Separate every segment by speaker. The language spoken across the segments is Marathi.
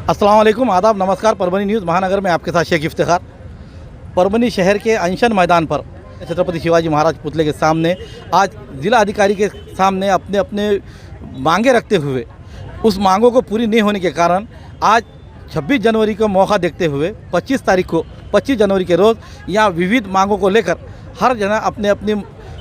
Speaker 1: अस्सलाम वालेकुम, आदाब, नमस्कार। परभनी न्यूज़ महानगर में आपके साथ शेख इफ्तिखार। परभनी शहर के अनशन मैदान पर छत्रपति शिवाजी महाराज पुतले के सामने आज ज़िला अधिकारी के सामने अपने अपने मांगे रखते हुए उस मांगों को पूरी नहीं होने के कारण आज 26 जनवरी को मौका देखते हुए 25 जनवरी के रोज़ यहाँ विविध मांगों को लेकर हर जना अपने अपनी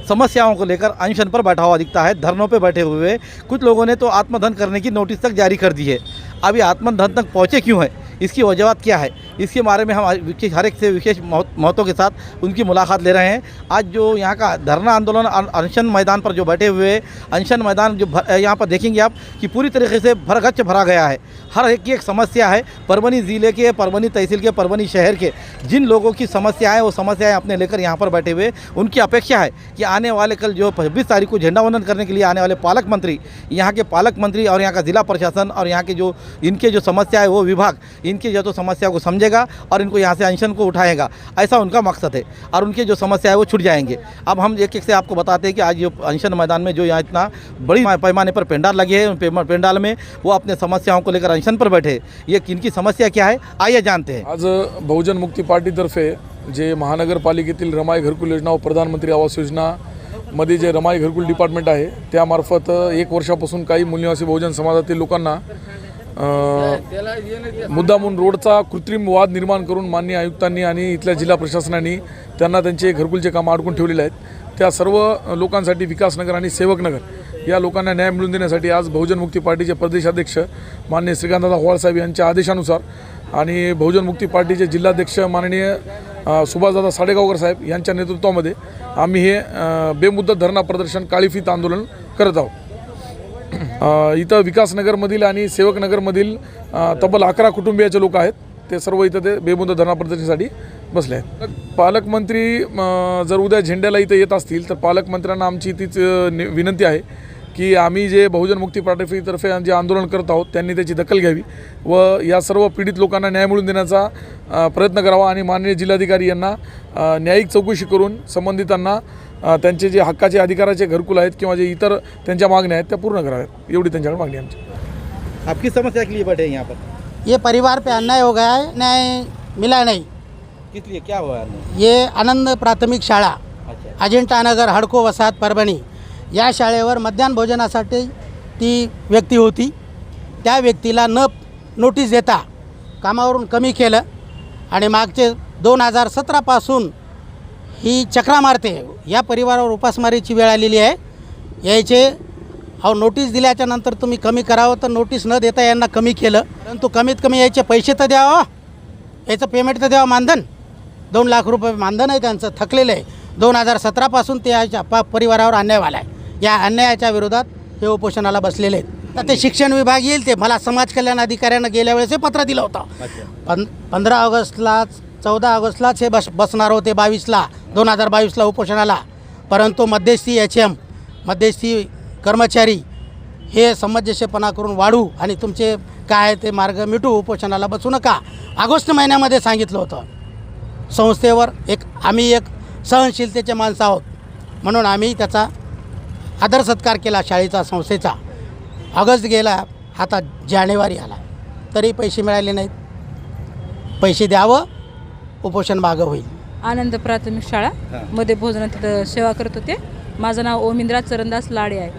Speaker 1: समस्याओं को लेकर अनशन पर बैठा हुआ दिखता है। धरनों पे बैठे हुए कुछ लोगों ने तो आत्मदहन करने की नोटिस तक जारी कर दी है। अभी आत्मदहन तक पहुँचे क्यों है, इसकी वजह क्या है, इसके बारे में हम हर एक से विशेष महत्व के साथ उनकी मुलाकात ले रहे हैं। आज जो यहाँ का धरना आंदोलन अनशन मैदान पर जो बैठे हुए अनशन मैदान जो यहाँ पर देखेंगे आप कि पूरी तरीके से भरगच्च भरा गया है। हर एक की एक समस्या है। परभनी ज़िले के, परभनी तहसील के, परभनी शहर के जिन लोगों की समस्याएं वो समस्याएं अपने लेकर यहाँ पर बैठे हुए, उनकी अपेक्षा है कि आने वाले कल जो 26 तारीख को झंडा वंदन करने के लिए आने वाले पालक मंत्री, यहाँ के पालक मंत्री और यहाँ का ज़िला प्रशासन और यहाँ के जो इनके जो समस्या है वो विभाग इनकी जो तो समस्या को समझेगा और इनको यहाँ से अनशन को उठाएगा, ऐसा उनका मकसद है और उनकी जो समस्या है वो छूट जाएंगे। अब हम एक एक से आपको बताते हैं कि आज जो अनशन मैदान में जो यहाँ इतना बड़ी पैमाने पर पेंडाल लगे हैं, उन पेंडाल में वो अपने समस्याओं को लेकर अनशन पर बैठे। ये किनकी समस्या क्या है आइए जानते हैं।
Speaker 2: आज बहुजन मुक्ती पार्टीतर्फे जे महानगरपालिकेतील रमाई घरकुल योजना व प्रधानमंत्री आवास योजना मध्ये जे रमाई घरकुल डिपार्टमेंट आहे त्यामार्फत 1 वर्षापासून काही मूल्यवासी बहुजन समाजातील लोकांना मुद्दामून रोडचा कृत्रिम वाद निर्माण करून माननीय आयुक्तांनी आणि इथल्या जिल्हा प्रशासनाने त्यांना त्यांचे घरकुलचे काम अडकून ठेवलेले आहेत। त्या सर्व लोकांसाठी विकासनगर आणि सेवकनगर या लोकांना न्याय मिळवून देण्यासाठी आज बहुजन मुक्ती पार्टीचे प्रदेशाध्यक्ष माननीय श्रीकांतदादा होवाळ साहेब यांच्या आदेशानुसार आणि बहुजन मुक्ती पार्टीचे जिल्हाध्यक्ष माननीय सुभाषदादा साडेगावकर साहेब यांच्या नेतृत्वामध्ये आम्ही हे बेमुदत धरणा प्रदर्शन काळीफीत आंदोलन करत आहोत। इथं विकासनगरमधील आणि सेवकनगरमधील तब्बल 11 कुटुंबियाचे लोक आहेत, ते सर्व इथं ते बेमुदत धरणा प्रदर्शनासाठी बसले आहेत। पालकमंत्री जर उद्या झेंड्याला इथं येत असतील तर पालकमंत्र्यांना आमची तीच विनंती आहे की आम्ही जे बहुजन मुक्ती पार्टीतर्फे जे आंदोलन करत आहोत त्यांनी त्याची दखल घ्यावी व या सर्व पीडित लोकांना न्याय मिळवून देण्याचा प्रयत्न करावा आणि माननीय जिल्हाधिकारी यांना न्यायिक चौकशी करून संबंधितांना त्यांचे जे हक्काचे अधिकाराचे घरकुल आहेत किंवा जे इतर त्यांच्या मागण्या आहेत त्या पूर्ण कराव्यात, एवढी त्यांच्याकडे मागणी आमची।
Speaker 1: आपकी समस्या के लिए बैठे हैं यहाँ पर?
Speaker 3: ये परिवार पे अन्याय हो गया है, न्याय मिला नहीं।
Speaker 1: किस लिए क्या हुआ है?
Speaker 3: ये आनंद प्राथमिक शाळा
Speaker 1: अच्छा।
Speaker 3: अजिंठा नगर हडको वसाहत परभणी या शाळेवर मध्याह्न भोजनासाठी ती व्यक्ती होती, त्या व्यक्तीला न नोटीस देता कामावरून कमी केलं आणि मागचे 2017 पासून ही चक्रा मारते। या परिवारावर उपासमारीची वेळ आलेली आहे। यायचे नोटीस दिल्याच्या नंतर तुम्ही कमी करावं तर नोटीस न देता यांना कमी केलं, परंतु कमीत कमी यायचे पैसे तर द्यावं, याचं पेमेंट तर द्यावं। मानधन 2 लाख रुपये मानधन आहे त्यांचं, थकलेलं आहे। 2017 पासून ते याच्या परिवारावर अन्याय झाला आहे। या अन्यायाच्या विरोधात हे उपोषणाला बसलेले आहेत। तर ते शिक्षण विभाग येईल, ते मला समाज कल्याण अधिकाऱ्यांना गेल्या वेळेस हे पत्र दिलं होतं। 15 ऑगस्टला 14 ऑगस्टलाच हे बसणार होते 2022ला उपोषणाला, परंतु मध्यस्थी HM मध्यस्थी कर्मचारी हे समंजस्यपणा करून वाढू आणि तुमचे काय ते मार्ग मिटू, उपोषणाला बसू नका ऑगस्ट महिन्यामध्ये सांगितलं होतं। संस्थेवर आम्ही एक सहनशीलतेचे माणसं आहोत म्हणून आम्ही त्याचा आदर सत्कार केला शाळेचा, संस्थेचा। ऑगस्ट गेला, आता जानेवारी आला तरी पैसे मिळाले नाहीत। पैसे द्यावं, उपोषण मागं होईल।
Speaker 4: आनंद प्राथमिक शाळा मध्ये भोजनात सेवा करत होते। माझं नाव ओमिंद्रा चरणदास लाडे आहे।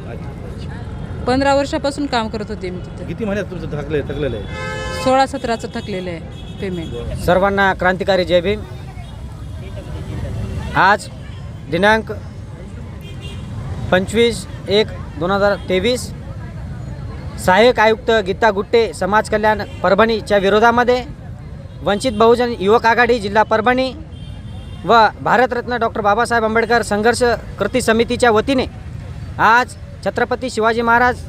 Speaker 4: 15 वर्षापासून काम करत होते मी तिथे।
Speaker 1: किती महिन्यात तुमचं थकलेलं आहे?
Speaker 4: 16-17चं थकलेलं आहे पेमेंट।
Speaker 5: सर्वांना क्रांतिकारी जय भीम। आज दिनांक 25/1/2023 सहाय्यक आयुक्त गीता गुट्टे समाज कल्याण परभणीच्या विरोधामध्ये वंचित बहुजन युवक आघाडी जिल्हा परभणी व भारतरत्न डॉक्टर बाबासाहेब आंबेडकर संघर्ष कृती समितीच्या वतीने आज छत्रपती शिवाजी महाराज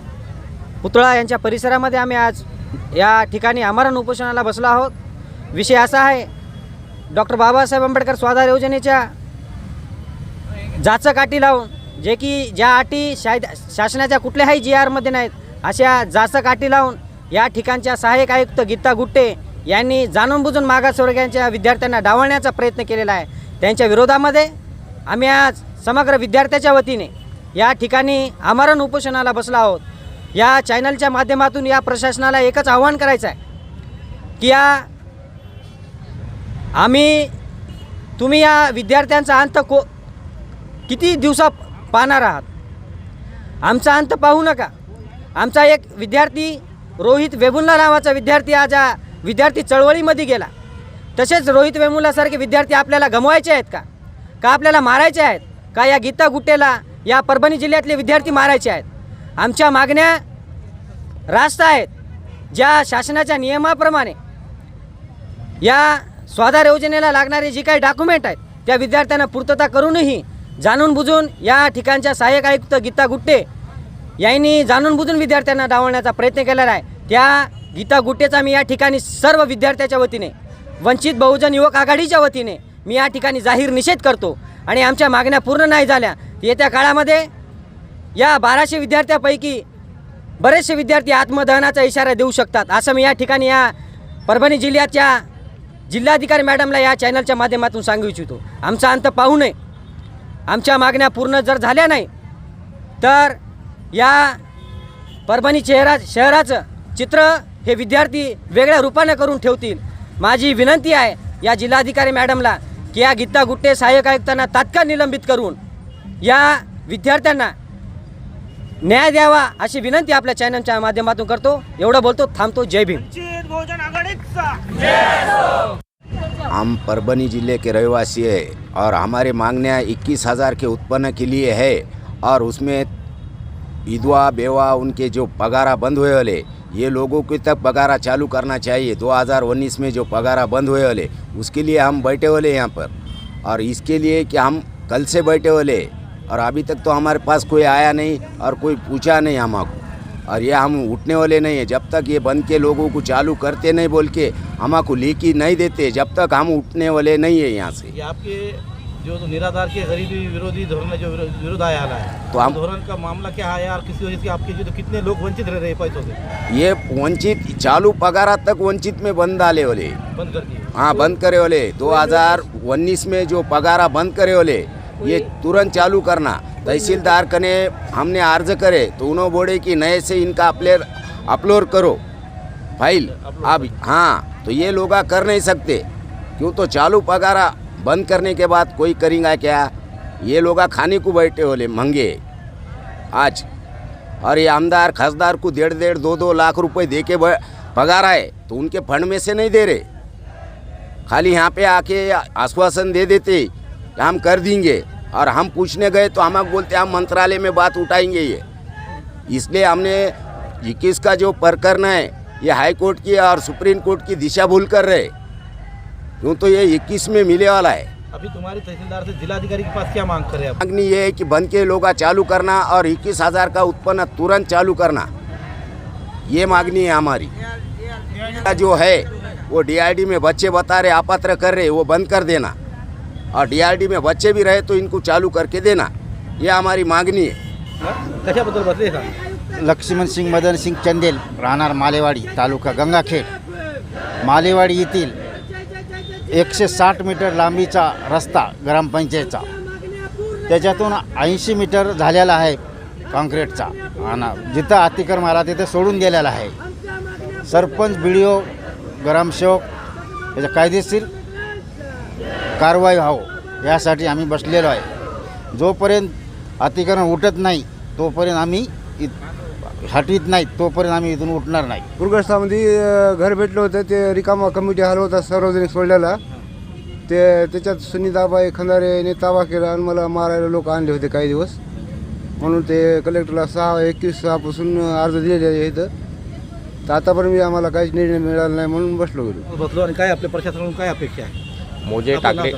Speaker 5: पुतळा यांच्या परिसरामध्ये आम्ही आज या ठिकाणी आमरण उपोषणाला बसलो आहोत। विषय असा आहे, डॉक्टर बाबासाहेब आंबेडकर स्वाधार योजनेच्या जाचकाठी लावून जे की ज्या अटी शासनाच्या कुठल्याही GRमध्ये नाहीत अशा जाचकाठी लावून या ठिकाणच्या सहाय्यक आयुक्त गीता गुट्टे यांनी जाणून बुजून मागासवर्गीयांच्या विद्यार्थ्यांना डावलण्याचा प्रयत्न केलेला आहे। त्यांच्या विरोधामध्ये आम्ही आज समग्र विद्यार्थ्याच्या वतीने या ठिकाणी आमरण उपोषणाला बसलो आहोत। या चॅनलच्या माध्यमातून या प्रशासनाला एकच आव्हान करायचं आहे की तुम्ही या विद्यार्थ्यांचा अंत किती दिवसा पाहणार आहात? आमचा अंत पाहू नका. आमचा एक विद्यार्थी रोहित वेमुल्ला नावाचा विद्यार्थी आज या विद्यार्थी चळवळीमध्ये गेला. तसेच रोहित वेमुल्लासारखे विद्यार्थी आपल्याला गमवायचे आहेत का आपल्याला मारायचे आहेत का? या गीता गुट्टेला या परभणी जिल्ह्यातले विद्यार्थी मारायचे आहेत? आमच्या मागण्या रास्त आहेत. ज्या शासनाच्या नियमाप्रमाणे या स्वाधार योजनेला लागणारे जे काही डॉक्युमेंट आहेत त्या विद्यार्थ्यांना पूर्तता करूनही जाणून बुजून या ठिकाणच्या सहाय्यक आयुक्त गीता गुट्टे यांनी जाणून बुजून विद्यार्थ्यांना डावलण्याचा प्रयत्न केलेला आहे. त्या गीता गुट्टेचा मी या ठिकाणी सर्व विद्यार्थ्याच्या वतीने, वंचित बहुजन युवक आघाडीच्या वतीने मी या ठिकाणी जाहीर निषेध करतो. आणि आमच्या मागण्या पूर्ण नाही झाल्या येत्या काळामध्ये या 1200 विद्यार्थ्यापैकी बरेचसे विद्यार्थी आत्मदहनाचा इशारा देऊ शकतात, असं मी या ठिकाणी या परभणी जिल्ह्याच्या जिल्हाधिकारी मॅडमला या चॅनलच्या माध्यमातून सांगू इच्छितो. आमचा अंत पाहू नये. आमच्या मागण्या पूर्ण जर झाल्या नाही तर या परभणी शहराचं चित्र हे विद्यार्थी वेगळ्या रूपाने करून ठेवतील. माझी विनंती आहे या जिल्हाधिकारी मॅडमला की या गीता गुट्टे सहाय्यक आयुक्तांना तात्काळ निलंबित करून या विद्यार्थ्यांना न्याय द्यावा अशी विनंती आपल्या चॅनलच्या माध्यमातून करतो. एवढं बोलतो, थांबतो. जय भीम.
Speaker 6: हम परभनी जिले के रहवासी है और हमारे मांगनियाँ 21,000 के उत्पन्न के लिए है और उसमें विधवा बेवा उनके जो पगारा बंद हुए वाले ये लोगों को तक पगारा चालू करना चाहिए. 2019 में जो पगारा बंद हुए वाले उसके लिए हम बैठे वाले यहाँ पर और इसके लिए कि हम कल से बैठे वाले और अभी तक तो हमारे पास कोई आया नहीं और कोई पूछा नहीं हमको और ये हम उठने वाले नहीं है जब तक ये बंद के लोगों को चालू करते नहीं बोल के हमको लेकी नहीं देते जब तक हम उठने वाले नहीं है यहाँ से.
Speaker 1: ये आपके जो निराधार के गरीबी विरोधी धोरण जो विरोध आया है
Speaker 6: तो हम
Speaker 1: धोरण का मामला क्या है यार? किसी वजह से आपके जो कितने लोग वंचित रह रहे पैसों से?
Speaker 6: ये वंचित चालू पगारा तक वंचित में बंद डाले वाले,
Speaker 1: बंद कर दिए.
Speaker 6: हाँ बंद करे वाले. 2019 में जो पगारा बंद करे वाले ये तुरंत चालू करना. तहसीलदार कने हमने अर्ज करे तो उन्होंने बोले कि नए से इनका अपलोड करो फाइल. अब हाँ तो ये लोग कर नहीं सकते क्यों? तो चालू पगारा बंद करने के बाद कोई करेंगे क्या? ये लोग खाने को बैठे होले महंगे आज और ये आमदार खासदार को 1.5 2 लाख रुपए दे के पगार आए तो उनके फंड में से नहीं दे रहे. खाली यहाँ पे आके आश्वासन दे देते हम कर देंगे और हम पूछने गए तो हम बोलते हम मंत्रालय में बात उठाएंगे. ये इसलिए हमने 21 का जो प्रकरण है ये हाई कोर्ट की और सुप्रीम कोर्ट की दिशा भूल कर रहे क्यों? तो ये 21 में मिले वाला है.
Speaker 1: अभी तुम्हारी तहसीलदार से जिलाधिकारी के पास क्या मांग करे आप?
Speaker 6: मांगनी ये है कि बंद के लोग चालू करना और 21,000 का उत्पन्न तुरंत चालू करना, ये मांगनी है हमारी. जो है वो DRD में बच्चे बता रहे अपात्र कर रहे वो बंद कर देना और DRD में बच्चे भी रहे तो इनको चालू करके देना, ये हमारी मांगनी है.
Speaker 1: कशाबद्दल बसले का?
Speaker 7: लक्ष्मण सिंग मदन सिंग चंदेल, राहणार मालेवाडी, तालुका गंगाखेड. मालेवाडी येथील 160 मीटर लांबीचा रस्ता ग्रामपंचायतचा त्याच्यातून 80 मीटर झालेला आहे कॉन्क्रीटचा आणि जिथं अतिक्रम आला तिथे सोडून दिलेला आहे. सरपंच, BDO, ग्रामसेवक याच्या कायदेशीर कारवाई व्हावं यासाठी आम्ही बसलेलो आहे. जोपर्यंत अतिक्रमण उठत नाही तोपर्यंत आम्ही हटवीत नाही तोपर्यंत आम्ही इथून उठणार नाही.
Speaker 8: पूरग्रस्तामध्ये घर भेटलं होतं ते रिकामा कमिटी हॉल होता सार्वजनिक सोडलेला त्याच्यात सुनीताबाई खंदारेने ताबा केला आणि मला मारायला लोक आणले होते काही दिवस म्हणून ते कलेक्टरला 6/21 अर्ज दिलेले आहे इथं. तर आतापर्यंत आम्हाला काहीच निर्णय मिळाला नाही म्हणून बसलो
Speaker 1: आणि काय आपल्या प्रशासनाकडून काय अपेक्षा आहे?
Speaker 9: मोजे टाकळे,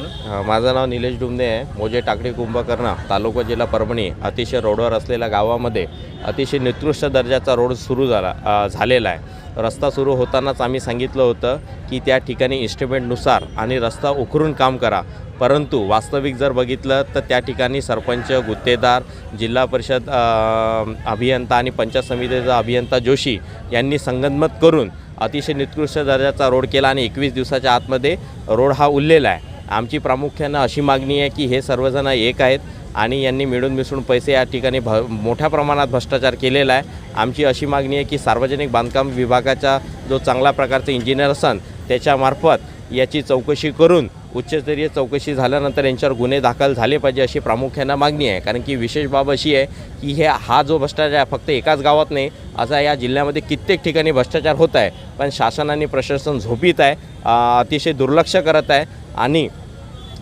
Speaker 9: माझं नाव निलेश डुमने आहे. मोजे टाकळी कुंभकर्ण, तालुका जिल्हा परभणी. अतिशय रोडवर असलेल्या गावामध्ये अतिशय निकृष्ट दर्जाचा रोड सुरू झालेला आहे. रस्ता सुरू होतानाच आम्ही सांगितलं होतं की त्या ठिकाणी इस्टिमेटनुसार आणि रस्ता उकरून काम करा, परंतु वास्तविक जर बघितलं तर त्या ठिकाणी सरपंच, गुत्तेदार, जिल्हा परिषद अभियंता आणि पंचायत समितीचा अभियंता जोशी यांनी संगनमत करून अतिशय निकृष्ट दर्जाचा रोड केला आणि 21 दिवसाच्या आतमध्ये रोड हा उरलेला आहे. आमची प्रामुख्यानं अशी मागणी आहे की हे सर्वजण एक आहेत आणि यांनी मिळून मिसळून पैसे या ठिकाणी मोठ्या प्रमाणात भ्रष्टाचार केलेला आहे. आमची अशी मागणी आहे की सार्वजनिक बांधकाम विभागाचा जो चांगल्या प्रकारचा इंजिनियर असन त्याच्यामार्फत याची चौकशी करून उच्चस्तरीय चौकशी झाल्यानंतर यांच्यावर गुन्हे दाखल झाले पाहिजे अशी प्रामुख्यानं मागणी आहे. कारण की विशेष बाब अशी आहे की हा जो भ्रष्टाचार फक्त एकाच गावात नाही, असा या जिल्ह्यामध्ये कित्येक ठिकाणी भ्रष्टाचार होत आहे. पण शासन आणि प्रशासन झोपीत आहे, अतिशय दुर्लक्ष करत आहे आणि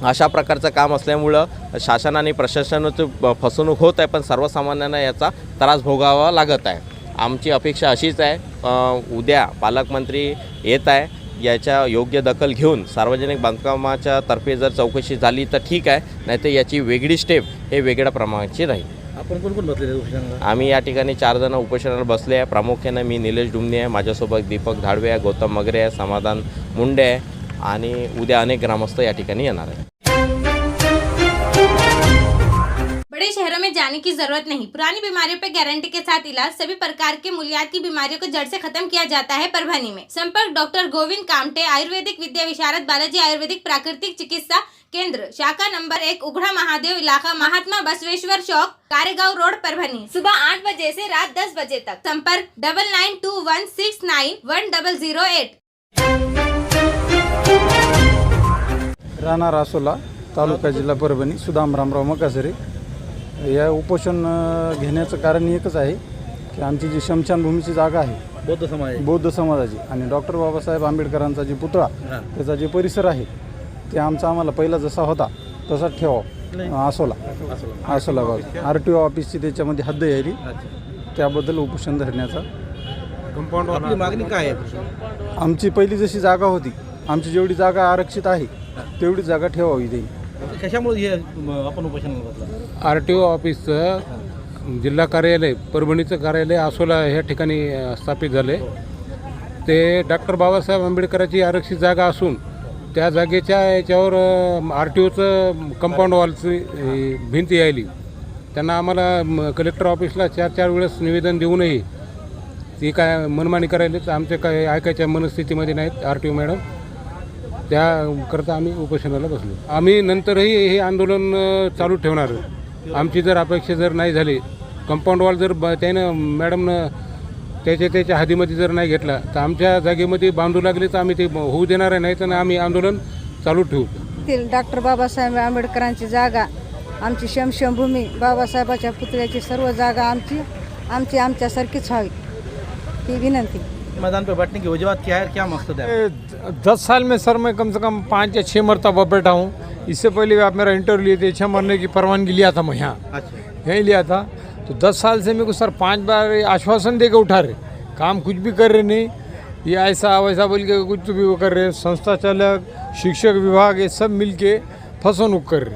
Speaker 9: अशा प्रकारचं काम असल्यामुळं शासन आणि प्रशासनाचं फसवणूक होत आहे, पण सर्वसामान्यांना याचा त्रास भोगावा लागत आहे. आमची अपेक्षा अशीच आहे, उद्या पालकमंत्री येत आहे, याच्या योग्य दखल घेऊन सार्वजनिक बांधकामाच्या तर्फे जर चौकशी झाली तर ठीक आहे, नाहीतर याची वेगळी स्टेप हे वेगळ्या प्रमाणाची राहील.
Speaker 1: आपण कोण कोण बसलेले उपोषणाला?
Speaker 9: आम्ही या ठिकाणी 4 जण उपोषणाला बसले आहे. प्रामुख्याने मी निलेश डुमने आहे, माझ्यासोबत दीपक धाडवे आहे, गौतम मगरे आहे, समाधान मुंडे आहे आणि उद्या अनेक ग्रामस्थ या ठिकाणी येणार आहे.
Speaker 10: बड़े शहरों में जाने की जरूरत नहीं, पुरानी बीमारियों पे गारंटी के साथ इलाज, सभी प्रकार के मूल्यात की बीमारियों को जड़ से खत्म किया जाता है परभनी में। संपर्क डॉक्टर गोविंद कामटे, आयुर्वेदिक विद्या विशारद, बालाजी आयुर्वेदिक प्राकृतिक चिकित्सा केंद्र, शाखा नंबर 1, उघड़ा महादेव, इलाका महात्मा बसवेश्वर चौक, कारेगांव रोड, परभनी। सुबह 8 बजे से रात 10 बजे तक। संपर्क 9921691008।
Speaker 11: राहणार आसोला, तालुका जिल्हा परभणी, सुदाम रामराव मकासरे. या उपोषण घेण्याचं कारण एकच आहे की आमची जी शमशानभूमीची जागा आहे बौद्ध समाजाची आणि डॉक्टर बाबासाहेब आंबेडकरांचा जे पुतळा त्याचा जे परिसर आहे ते आम्हाला पहिला जसा होता तसाच ठेवावा. आसोला बाजू RTO ऑफिसची त्याच्यामध्ये हद्द यायली, त्याबद्दल उपोषण धरण्याचा.
Speaker 1: आपली मागणी काय आहे?
Speaker 11: आमची पहिली जशी जागा होती, आमची जेवढी जागा आरक्षित आहे तेवढी जागा ठेवावी देईल.
Speaker 1: कशामुळे हे आपण उपोषणाला बसला?
Speaker 12: RTO ऑफिसचं जिल्हा कार्यालय, परभणीचं कार्यालय आसोला ह्या ठिकाणी स्थापित झाले. ते डॉक्टर बाबासाहेब आंबेडकरांची आरक्षित जागा असून त्या जागेच्या याच्यावर RTOचं कंपाऊंड वॉलची भिंत यायली. त्यांना आम्हाला कलेक्टर ऑफिसला 4 वेळेस निवेदन देऊनही ती काय मनमानी करायला आमच्या काय ऐकायच्या मनस्थितीमध्ये नाहीत RTO मॅडम. त्याकरता आम्ही उपोषणाला बसलो. आम्ही नंतरही हे आंदोलन चालू ठेवणार. आमची जर अपेक्षा जर नाही झाली, कंपाऊंड वॉल जर त्यानं मॅडमनं त्याच्या हद्दीमध्ये जर नाही घेतला तर आमच्या जागेमध्ये बांधू लागले तर आम्ही ते होऊ देणार नाही, तर आम्ही आंदोलन चालू ठेवू.
Speaker 13: डॉक्टर बाबासाहेब आंबेडकरांची जागा, आमची शमशानभूमी, बाबासाहेबाच्या पुतळ्याची सर्व जागा आमच्यासारखीच व्हावी ही विनंती.
Speaker 1: मैदान पे बैठने की वजूहत क्या है, क्या मकसद है?
Speaker 12: 10 साल में सर मैं कम से कम 5 या 6 मरतबा बैठा हूँ. इससे पहले आप मेरा इंटरव्यू लिए थे, 6 मरने की परवानगी लिया था मैं यहाँ.
Speaker 1: अच्छा,
Speaker 12: यहीं लिया था. तो 10 साल से मेरे को सर 5 बार आश्वासन दे के उठा रहे, काम कुछ भी कर रहे नहीं. ये ऐसा वैसा बोल के कुछ भी वो कर रहे. संस्था चालक, शिक्षक विभाग, ये सब मिल के फसवणूक कर रहे.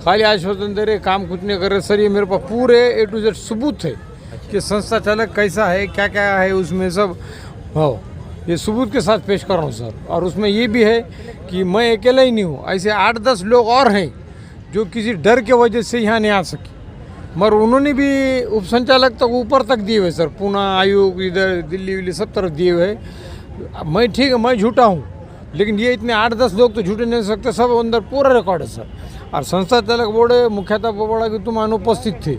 Speaker 12: खाली आश्वासन दे रहे, काम कुछ नहीं कर रहे. सर ये मेरे पास पूरे A to Z सबूत है कि संस्था चालक कैसा है, क्या क्या है उसमें सब. हो, ये सबूत के साथ पेश कर रहा हूँ सर. और उसमें ये भी है कि मैं अकेला ही नहीं हूँ, ऐसे 8-10 लोग और हैं जो किसी डर के वजह से यहाँ नहीं आ सके, मगर उन्होंने भी उपसंचालक तक ऊपर तक दिए हुए सर, पूना आयोग इधर दिल्ली विल्ली सब तरफ दिए हुए. मैं ठीक है, मैं झूठा हूँ, लेकिन ये इतने 8-10 लोग तो झूठे नहीं सकते, सब अंदर पूरा रिकॉर्ड है सर. और संस्था चालक बोर्ड मुख्याध्यापक बोला कि तुम अनुपस्थित थे.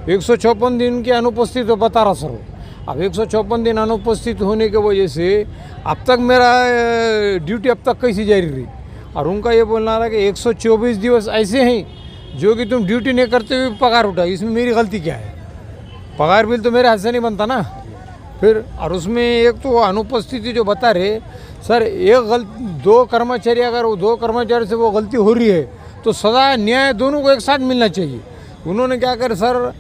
Speaker 12: 154 दिन की अनुपस्थित बता रहा सर. अब 154 दिन अनुपस्थित होने की वजह से अब तक मेरा ड्यूटी अब तक कैसी जारी रही. और उनका ये बोलना रहा कि 124 दिवस ऐसे हैं जो कि तुम ड्यूटी नहीं करते हुए पगार उठा. इसमें मेरी गलती क्या है? पगार बिल तो मेरे हाथ से नहीं बनता ना फिर. और उसमें एक तो अनुपस्थिति जो बता रहे सर, 2 कर्मचारी, अगर वो 2 कर्मचारी से वो गलती हो रही है तो सजा न्याय दोनों को एक साथ मिलना चाहिए. उन्होंने क्या कर सर,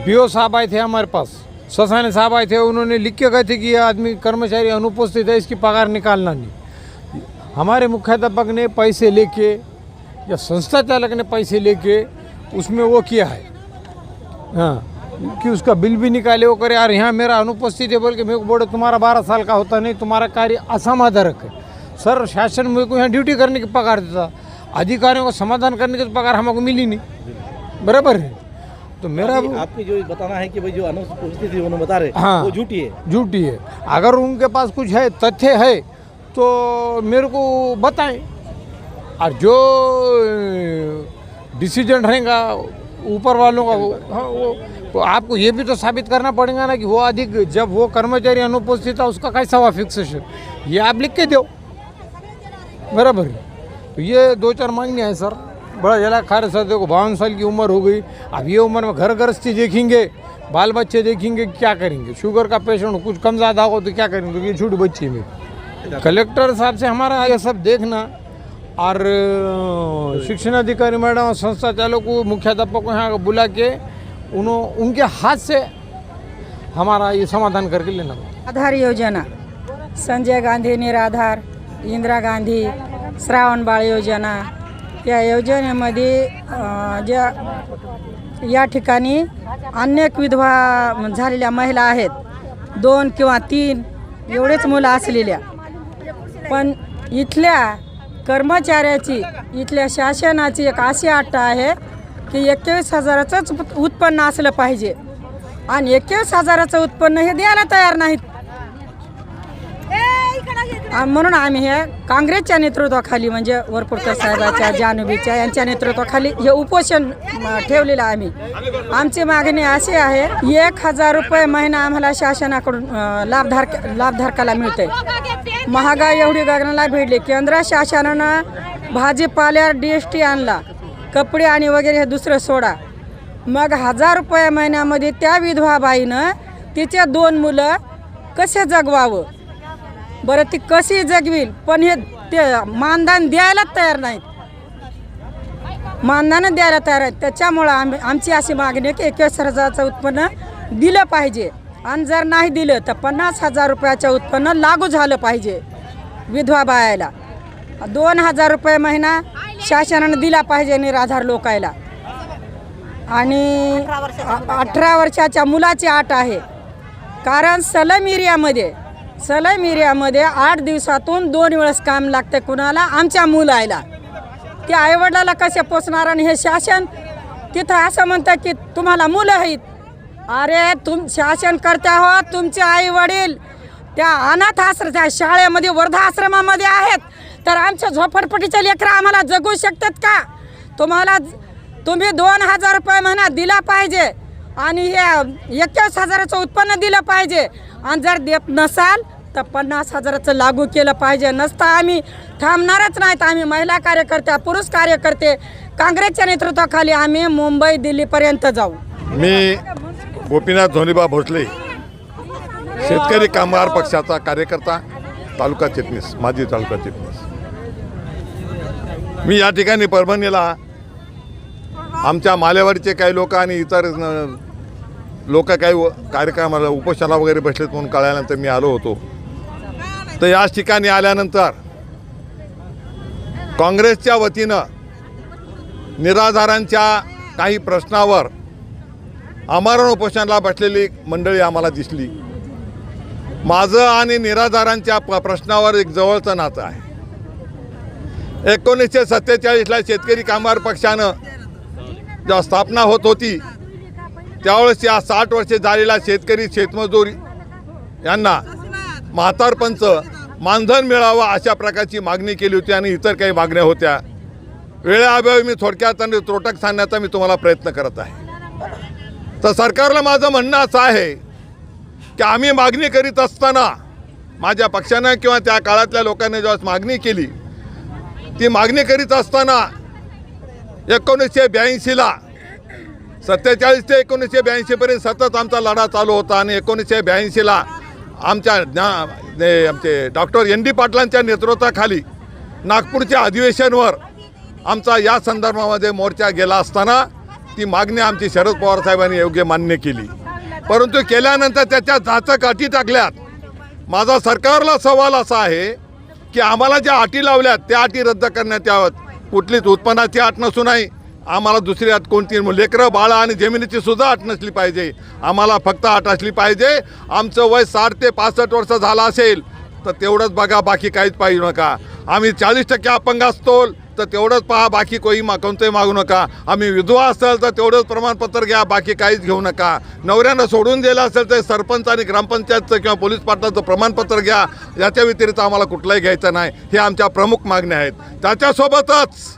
Speaker 12: BO साहब आए थे हमारे पास, ससाने साहब आए थे, उन्होंने लिख के गए थे कि यह आदमी कर्मचारी अनुपस्थित है, इसकी पगार निकालना नहीं. हमारे मुख्याध्यापक ने पैसे लेके या संस्था चालक ने पैसे लेके उसमें वो किया है, हाँ, कि उसका बिल भी निकाले, वो करे. यार यहाँ मेरा अनुपस्थित है बोल के मेरे को बोले तुम्हारा 12 साल का होता नहीं, तुम्हारा कार्य असामाधारक है. सर शासन मेरे को यहाँ ड्यूटी करने की पगार देता, अधिकारियों को समाधान करने की पगार हमको मिली नहीं. बराबर है. तो मेरा
Speaker 1: आपकी जो बताना है कि भाई जो अनुपस्थिति उन्होंने बता रहे,
Speaker 12: हाँ,
Speaker 1: वो झूठी है.
Speaker 12: झूठी है. अगर उनके पास कुछ है, तथ्य है तो मेरे को बताएं. और जो डिसीजन रहेगा ऊपर वालों का हाँ, वो आपको ये भी तो साबित करना पड़ेगा ना कि वो अधिक, जब वो कर्मचारी अनुपस्थित था उसका कैसा हुआ फिक्सेशन, ये आप लिख के दो बराबर। तो ये 2-4 मांगने हैं सर। बड़ा जला खा रहे सर, देखो 52 साल की उम्र हो गई, अब ये उम्र में घर गृहस्थी देखेंगे, बाल बच्चे देखेंगे, क्या करेंगे? शुगर का पेशेंट कुछ कम ज़्यादा हो तो क्या करेंगे? तो ये छोटी बच्ची में कलेक्टर साहब से हमारा ये सब देखना, और शिक्षण अधिकारी मैडम और संस्था चालक को, मुख्याध्यापक को यहाँ बुला के उनके हाथ से हमारा ये समाधान करके लेना।
Speaker 13: आधार योजना, संजय गांधी निराधार, इंदिरा गांधी श्रावण बाळ योजना, या योजनेमध्ये ज्या या ठिकाणी अनेक विधवा झालेल्या महिला आहेत, 2 किंवा 3 एवढेच मुलं असलेल्या, पण इथल्या कर्मचाऱ्याची, इथल्या शासनाची एक अशी अट आहे की 21,000च उत्पन्न असलं पाहिजे, आणि 21,000चं उत्पन्न हे द्यायला तयार नाहीत. म्हणून आम्ही हे काँग्रेसच्या नेतृत्वाखाली, म्हणजे वरपुडकर साहेबाच्या, जानूबीच्या यांच्या नेतृत्वाखाली हे उपोषण ठेवलेलं आम्ही. आमची मागणी अशी आहे, 1,000 रुपये महिना आम्हाला शासनाकडून लाभधारकाला मिळते. महागाई एवढी गगनाला भिडली, केंद्र शासनानं भाजीपाल्यावर DST आणला, कपडे आणि वगैरे हे दुसरं सोडा. मग 1,000 रुपये महिन्यामध्ये त्या विधवा बाईनं तिचे 2 मुलं कसे जगवावं बरं? ती कशी जगविल? पण हे ते मानधन द्यायला तयार नाहीत, मानधन द्यायला तयार आहेत. त्याच्यामुळं आमची अशी मागणी आहे की 21,000चं उत्पन्न दिलं पाहिजे, आणि जर नाही दिलं तर 50,000 रुपयाचं उत्पन्न लागू झालं पाहिजे विधवा बायाला. 2,000 रुपये महिना शासनानं दिला पाहिजे निराधार लोकायला. आणि 18 वर्षाच्या मुलाची अट आहे, कारण सलम एरियामध्ये 8 दिवसातून 2 वेळेस काम लागते कुणाला? आमच्या मुलायला. ते आईवडिलाला कसे पोचणार? आणि हे शासन तिथं असं म्हणतं की तुम्हाला मुलं आहेत. अरे शासन करते हो, तुमचे आईवडील त्या अनाथ आश्रम शाळेमध्ये, वृद्धाश्रमामध्ये आहेत, तर आमच्या झोपडपट्टीचे लेकरं आम्हाला जगू शकतात का? तुम्ही 2,000 रुपये महिना दिला पाहिजे, आणि हे 21,000चं उत्पन्न दिलं पाहिजे. आणि जर देत नसाल तर 50,000चं लागू केलं पाहिजे. नसता आम्ही थांबणारच नाहीत. आम्ही महिला कार्यकर्त्या, पुरुष कार्यकर्ते काँग्रेसच्या नेतृत्वाखाली आम्ही मुंबई दिल्लीपर्यंत जाऊ.
Speaker 14: मी गोपीनाथ धोनीबा भोसले, शेतकरी कामगार पक्षाचा कार्यकर्ता, तालुका चिटणीस, माजी तालुका चिटणीस. मी या ठिकाणी परभणीला आमच्या मालेवाडीचे काही लोक आणि इतर लोक काही कार्यक्रमाला, उपोषणाला वगैरे बसलेत म्हणून कळल्यानंतर मी आलो होतो. तर याच ठिकाणी आल्यानंतर काँग्रेसच्या वतीनं निराधारांच्या काही प्रश्नावर आमरण उपोषणाला बसलेली मंडळी आम्हाला दिसली. माझं आणि निराधारांच्या प्रश्नावर एक जवळचं नातं आहे. 1947ला शेतकरी कामगार पक्षानं जेव्हा स्थापना होत होती, त्यावेळेस या 60 वर्षे झालेला शेतकरी, शेतमजूर यांना म्हातारपंच मानधन मिळावं अशा प्रकारची मागणी केली होती, आणि इतर काही मागण्या होत्या. वेळेअभावी मी थोडक्यात आणि त्रोटक सांगण्याचा मी तुम्हाला प्रयत्न करत आहे. तर सरकारला माझं म्हणणं असं आहे की आम्ही मागणी करीत असताना, माझ्या पक्षानं किंवा त्या काळातल्या लोकांनी जेव्हा मागणी केली, ती मागणी करीत असताना 1982ला 47 ते 1982पर्यंत सतत आमचा लढा चालू होता. आणि 1982ला आमचे डॉक्टर ND पाटलांच्या नेतृत्वाखाली नागपूरच्या अधिवेशनावर आमचा या संदर्भामध्ये मोर्चा गेला असताना ती मागणी आमची शरद पवार साहेबांनी योग्य मान्य केली. परंतु केल्यानंतर त्याच्या जाचक अटी टाकल्यात. माझा सरकारला सवाल असा आहे की आम्हाला ज्या अटी लावल्यात त्या अटी रद्द करण्यात याव्यात. कुठलीच उत्पन्नाची अट नसू नये, आम्हाला दुसरी अट कोणती, लेकरं बाळा आणि जमिनीची सुद्धा अट नसली पाहिजे. आम्हाला फक्त अट असली पाहिजे, आमचं वय 60 ते 65 वर्ष झालं असेल तर तेवढंच बघा, बाकी काहीच पाहिजे नका. आम्ही 40% अपंग असतो तर तेवढंच पहा, बाकी कोणतंही मागू नका. आम्ही विधवा असेल तर तेवढंच प्रमाणपत्र घ्या, बाकी काहीच घेऊ नका. नवऱ्यानं सोडून दिलं असेल तर सरपंच आणि ग्रामपंचायतचं किंवा पोलीस पाटलाचं प्रमाणपत्र घ्या. याच्या व्यतिरिक्त आम्हाला कुठलंही घ्यायचं नाही. हे आमच्या प्रमुख मागण्या आहेत. त्याच्यासोबतच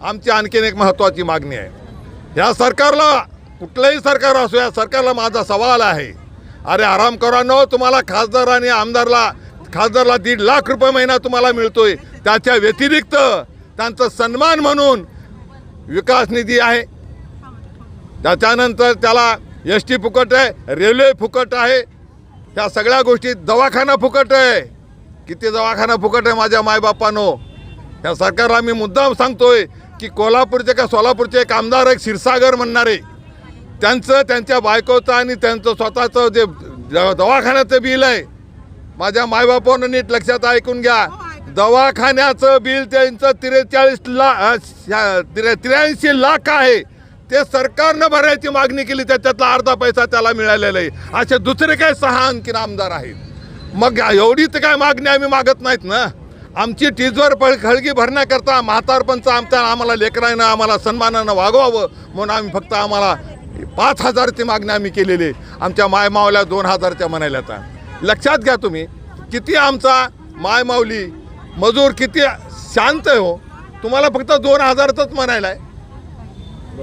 Speaker 14: आमची आणखीन एक महत्त्वाची मागणी आहे या सरकारला, कुठलंही सरकार असो, या सरकारला माझा सवाल आहे, अरे आरामखोरांनो, तुम्हाला खासदार आणि आमदारला, खासदारला 1.5 लाख रुपये महिना तुम्हाला मिळतोय, त्याच्या व्यतिरिक्त त्यांचा सन्मान म्हणून विकास निधी आहे, त्याच्यानंतर त्याला ST फुकट आहे, रेल्वे फुकट आहे, ह्या सगळ्या गोष्टी, दवाखाना फुकट आहे. किती दवाखाना फुकट आहे माझ्या मायबापांनो. या सरकारला मी मुद्दाम सांगतोय की कोल्हापूरचे का सोलापूरचे एक आमदार, एक क्षीरसागर म्हणणारे, त्यांचं, त्यांच्या बायकोचं आणि त्यांचं स्वतःचं जे दवाखान्याचं बिल आहे, माझ्या मायबापांना नीट लक्षात ऐकून घ्या, दवाखान्याचं बिल त्यांचं 83 लाख आहे. ते सरकारनं भरायची मागणी केली, त्याच्यातला अर्धा पैसा त्याला मिळालेला आहे. असे दुसरे काही 6 आणखीन आमदार आहेत. मग एवढी तर काय मागणी आम्ही मागत नाहीत ना. आमची टीजवर खळगी भरण्याकरता म्हातारपणचं आम्हाला लेकरांना, आम्हाला सन्मानानं वागवावं म्हणून आम्ही फक्त आम्हाला 5,000ची मागणी आम्ही केलेली. आमच्या मायमावल्या 2,000च्या म्हणायला. आता लक्षात घ्या तुम्ही, किती आमचा मायमावली मजूर किती शांत आहे हो. तुम्हाला फक्त 2,000च म्हणायला आहे,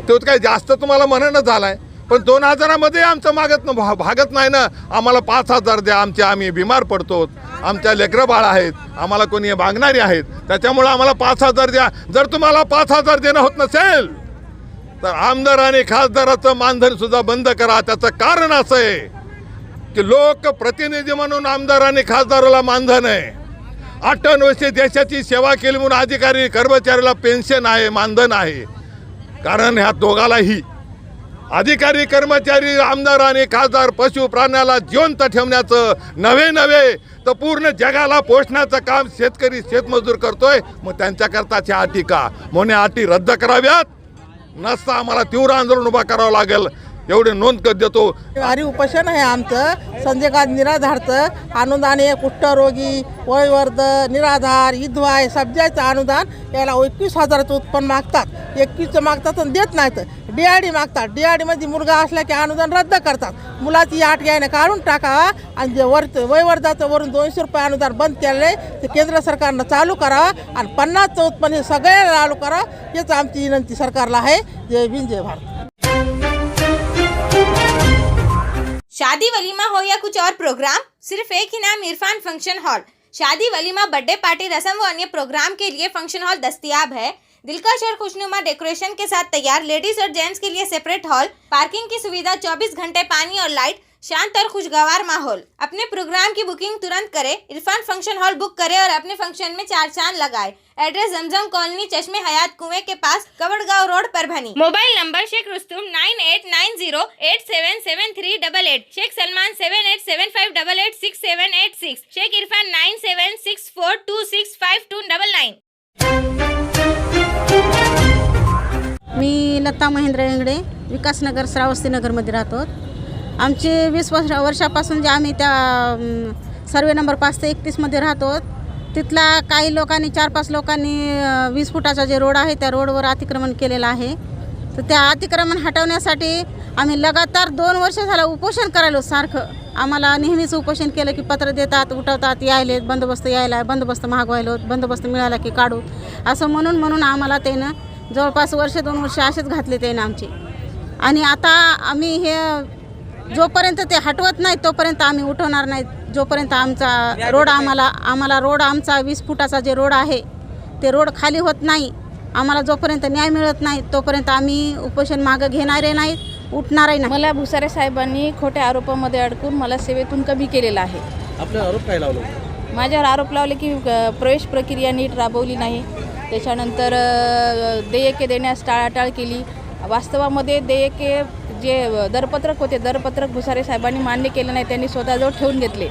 Speaker 14: तो काय जास्त तुम्हाला म्हणणं झालं आहे. पण 2,000मध्ये आमचं भागत नाही ना. आम्हाला 5,000 द्या, आम्ही बिमार पडतो, आमच्या लेकरं बाळ आहेत, आम्हाला कोणी मागणारी आहेत, त्याच्यामुळं आम्हाला 5,000 द्या. जर तुम्हाला 5,000 देणं होत नसेल तर आमदार आणि खासदाराचं मानधन सुद्धा बंद करा. त्याचं कारण असं आहे की लोकप्रतिनिधी म्हणून आमदार आणि खासदाराला मानधन आहे. 58 वर्षे देशाची सेवा केली म्हणून अधिकारी कर्मचाऱ्याला पेन्शन आहे, मानधन आहे. कारण ह्या दोघालाही, अधिकारी कर्मचारी, आमदार आणि खासदार, पशु प्राण्याला जिवंत ठेवण्याचं नव्हे तर पूर्ण जगाला पोषण्याचं काम शेतकरी, शेतमजूर करतोय. मग त्यांच्याकरताच्या अटी का म्हणून अटी रद्द कराव्यात, नसता आम्हाला तीव्र आंदोलन उभा करावं लागेल, एवढे नोंद कर देतो.
Speaker 15: भारी उपोषण आहे आमचं. संजयकांत निराधारचं अनुदान आहे, कुष्ठरोगी, वयवर्ध, निराधार, विधवा आहे, सब्जाचं अनुदान, याला 21,000चं उत्पन्न मागतात. 21चं मागतात आणि देत नाहीत. DRD मागतात. DRDमध्ये मुलगा असला की अनुदान रद्द करतात. मुलाची अट याने काढून टाकावा आणि जे वयवर्धाचं वरून 200 रुपये अनुदान बंद केलं आहे ते केंद्र सरकारनं चालू करावं आणि 50चं उत्पन्न हे सगळ्यांना चालू करावं. हेच आमची विनंती सरकारला आहे. जय भीम, जय भारत.
Speaker 10: शादी वलीमा हो या कुछ और प्रोग्राम, सिर्फ एक ही नाम, इरफान फंक्शन हॉल। शादी वलीमा, बर्थडे पार्टी, रस्म व अन्य प्रोग्राम के लिए फंक्शन हॉल दस्तयाब है। दिलकश और खुशनुमा डेकोरेशन के साथ तैयार। लेडीज और जेंट्स के लिए सेपरेट हॉल, पार्किंग की सुविधा, 24 घंटे पानी और लाइट, शांत और खुशगवार माहौल। अपने प्रोग्राम की बुकिंग तुरंत करें। इरफान फंक्शन हॉल बुक करें और अपने फंक्शन में 4 चांद लगाए। एड्रेस जमजम कॉलोनी, चश्मे हयात कुएं के पास, Kavadgaon road, Parbhani. Mobile number Shaikh Rustum 9890877388, Shaikh Salman 7875886786, Shaikh Irfan 9764265299।
Speaker 16: मी लता महेंद्र इंगडे, विकासनगर, श्रावस्तीनगरमध्ये राहतो. आमचे 20 वर्षापासून जे आम्ही त्या सर्वे नंबर 5 ते 31मध्ये राहतो, तिथला काही लोकांनी 4-5 लोकांनी 20 फुटाचा जे रोड आहे त्या रोडवर अतिक्रमण केलेलं आहे. तर त्या अतिक्रमण हटवण्यासाठी आम्ही लगातार 2 वर्ष झालं उपोषण करायलो. सारखं आम्हाला नेहमीच उपोषण केलं की पत्र देतात, उठवतात, यायले, बंदोबस्त यायला, बंदोबस्त मागवायलो, बंदोबस्त मिळाला की काढू, असं म्हणून आम्हाला त्यानं जवळपास 1-2 वर्ष असेच घातले त्यानं आमचे. आणि आता आम्ही हे जोपर्यंत ते हटवत नाही तोपर्यंत आम्ही उठवणार नाही. जोपर्यंत आमचा रोड आम्हाला रोड आमचा 20 फुटाचा जे रोड आहे ते रोड खाली होत नाही, आम्हाला जोपर्यंत न्याय मिळत नाही तोपर्यंत आम्ही उपोषण मागं घेणारे नाहीत, उठणारही नाही.
Speaker 17: मला भुसारे साहेबांनी खोट्या आरोपामध्ये अडकून मला सेवेतून कमी केलेला आहे.
Speaker 1: आपल्यावर आरोप काय लावला?
Speaker 17: माझ्यावर आरोप लावले की प्रवेश प्रक्रिया नीट राबवली नाही, त्याच्यानंतर देयके देण्यास टाळाटाळ केली. वास्तवामध्ये देयके जे दरपत्रक होते, दरपत्रक भुसारे साहेबांनी मान्य केलं नाही, त्यांनी स्वतःजवळ ठेवून घेतले.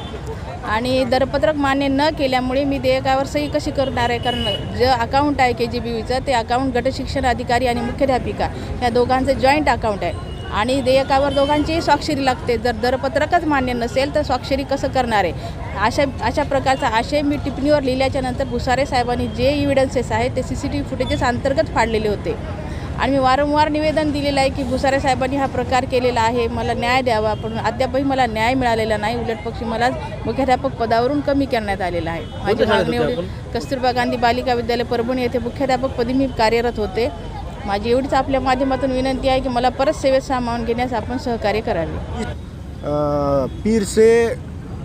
Speaker 17: आणि दरपत्रक मान्य न केल्यामुळे मी देयकावर सही कशी करणार आहे? कारण जे अकाउंट आहे KGBVचं ते अकाउंट गटशिक्षण अधिकारी आणि मुख्याध्यापिका या दोघांचं जॉईंट अकाउंट आहे आणि देयकावर दोघांचीही स्वाक्षरी लागते. जर दरपत्रकच मान्य नसेल तर स्वाक्षरी कसं करणार आहे? अशा प्रकारचा आशय मी टिप्पणीवर लिहिल्याच्या नंतर भुसारे साहेबांनी जे इव्हिडन्सेस आहेत ते CCTV फुटेजेस अंतर्गत फाडलेले होते. आणि मी वारंवार निवेदन दिलेलं आहे की भुसारे साहेबांनी हा प्रकार केलेला आहे, मला न्याय द्यावा, पण अद्यापही मला न्याय मिळालेला नाही. उलट पक्षी मला मुख्याध्यापक पदावरून कमी करण्यात आलेलं आहे. माझी मागणी एवढी, कस्तुरबा गांधी बालिका विद्यालय परभणी येथे मुख्याध्यापकपदी मी कार्यरत होते माझी एवढीच आपल्या माध्यमातून विनंती आहे की मला परत सेवेत सामावून घेण्यास आपण सहकार्य करावे.
Speaker 8: पीर से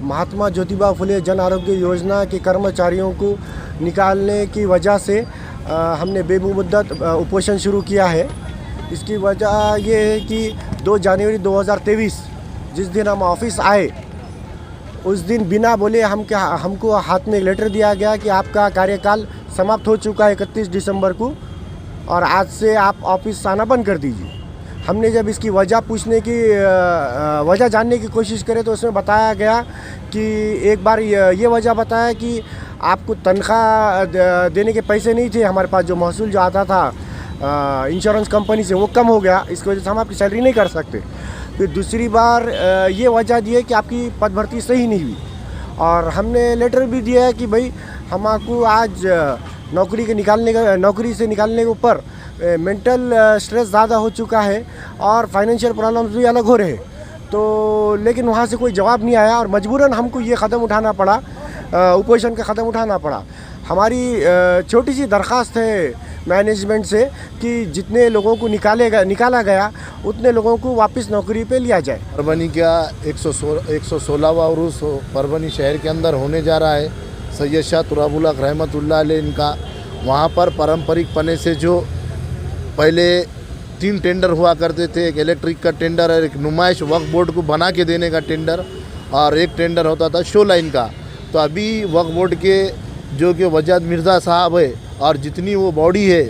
Speaker 8: महात्मा ज्योतिबा फुले जन आरोग्य योजना के कर्मचारियों को निकालने की वजह से हमने बेमुद्दत उपोषण शुरू किया है. इसकी वजह ये है कि 2 जनवरी 2023 जिस दिन हम ऑफिस आए उस दिन बिना बोले हमको हाथ में एक लेटर दिया गया कि आपका कार्यकाल समाप्त हो चुका है 31 दिसंबर को और आज से आप ऑफिस आना बंद कर दीजिए. हमने जब इसकी वजह पूछने की वजह जानने की कोशिश करे तो उसमें बताया गया कि एक बार ये वजह बताया कि आपको तनख्वाह देने के पैसे नहीं थे हमारे पास, जो महसूल जो आता था इंश्योरेंस कंपनी से वो कम हो गया, इसकी वजह से हम आपकी सैलरी नहीं कर सकते. फिर दूसरी बार ये वजह दी है कि आपकी पद भर्ती सही नहीं हुई और हमने लेटर भी दिया है कि भाई हमको आज नौकरी से निकालने के ऊपर मेंटल स्ट्रेस ज़्यादा हो चुका है और फाइनेंशियल प्रॉब्लम्स भी अलग हो रहे हैं. तो लेकिन वहाँ से कोई जवाब नहीं आया और मजबूरन हमको ये कदम उठाना पड़ा, उपोषण का कदम उठाना पड़ा. हमारी छोटी सी दरख्वास्त है मैनेजमेंट से कि जितने लोगों को निकाला गया उतने लोगों को वापस नौकरी पे लिया जाए.
Speaker 18: परभनी का 116वां उर्स परभनी शहर के अंदर होने जा रहा है. सैयद शाह तुराबुल हक रहमतुल्लाह अलैह इनका वहाँ पर पारंपरिक पने से जो पहले 3 टेंडर हुआ करते थे, एक इलेक्ट्रिक का टेंडर और एक नुमाइश वक्फ बोर्ड को बना के देने का टेंडर और एक टेंडर होता था शो लाइन का. तो अभी वक्फ बोर्ड के जो कि वजाद मिर्ज़ा साहब है और जितनी वो बॉडी है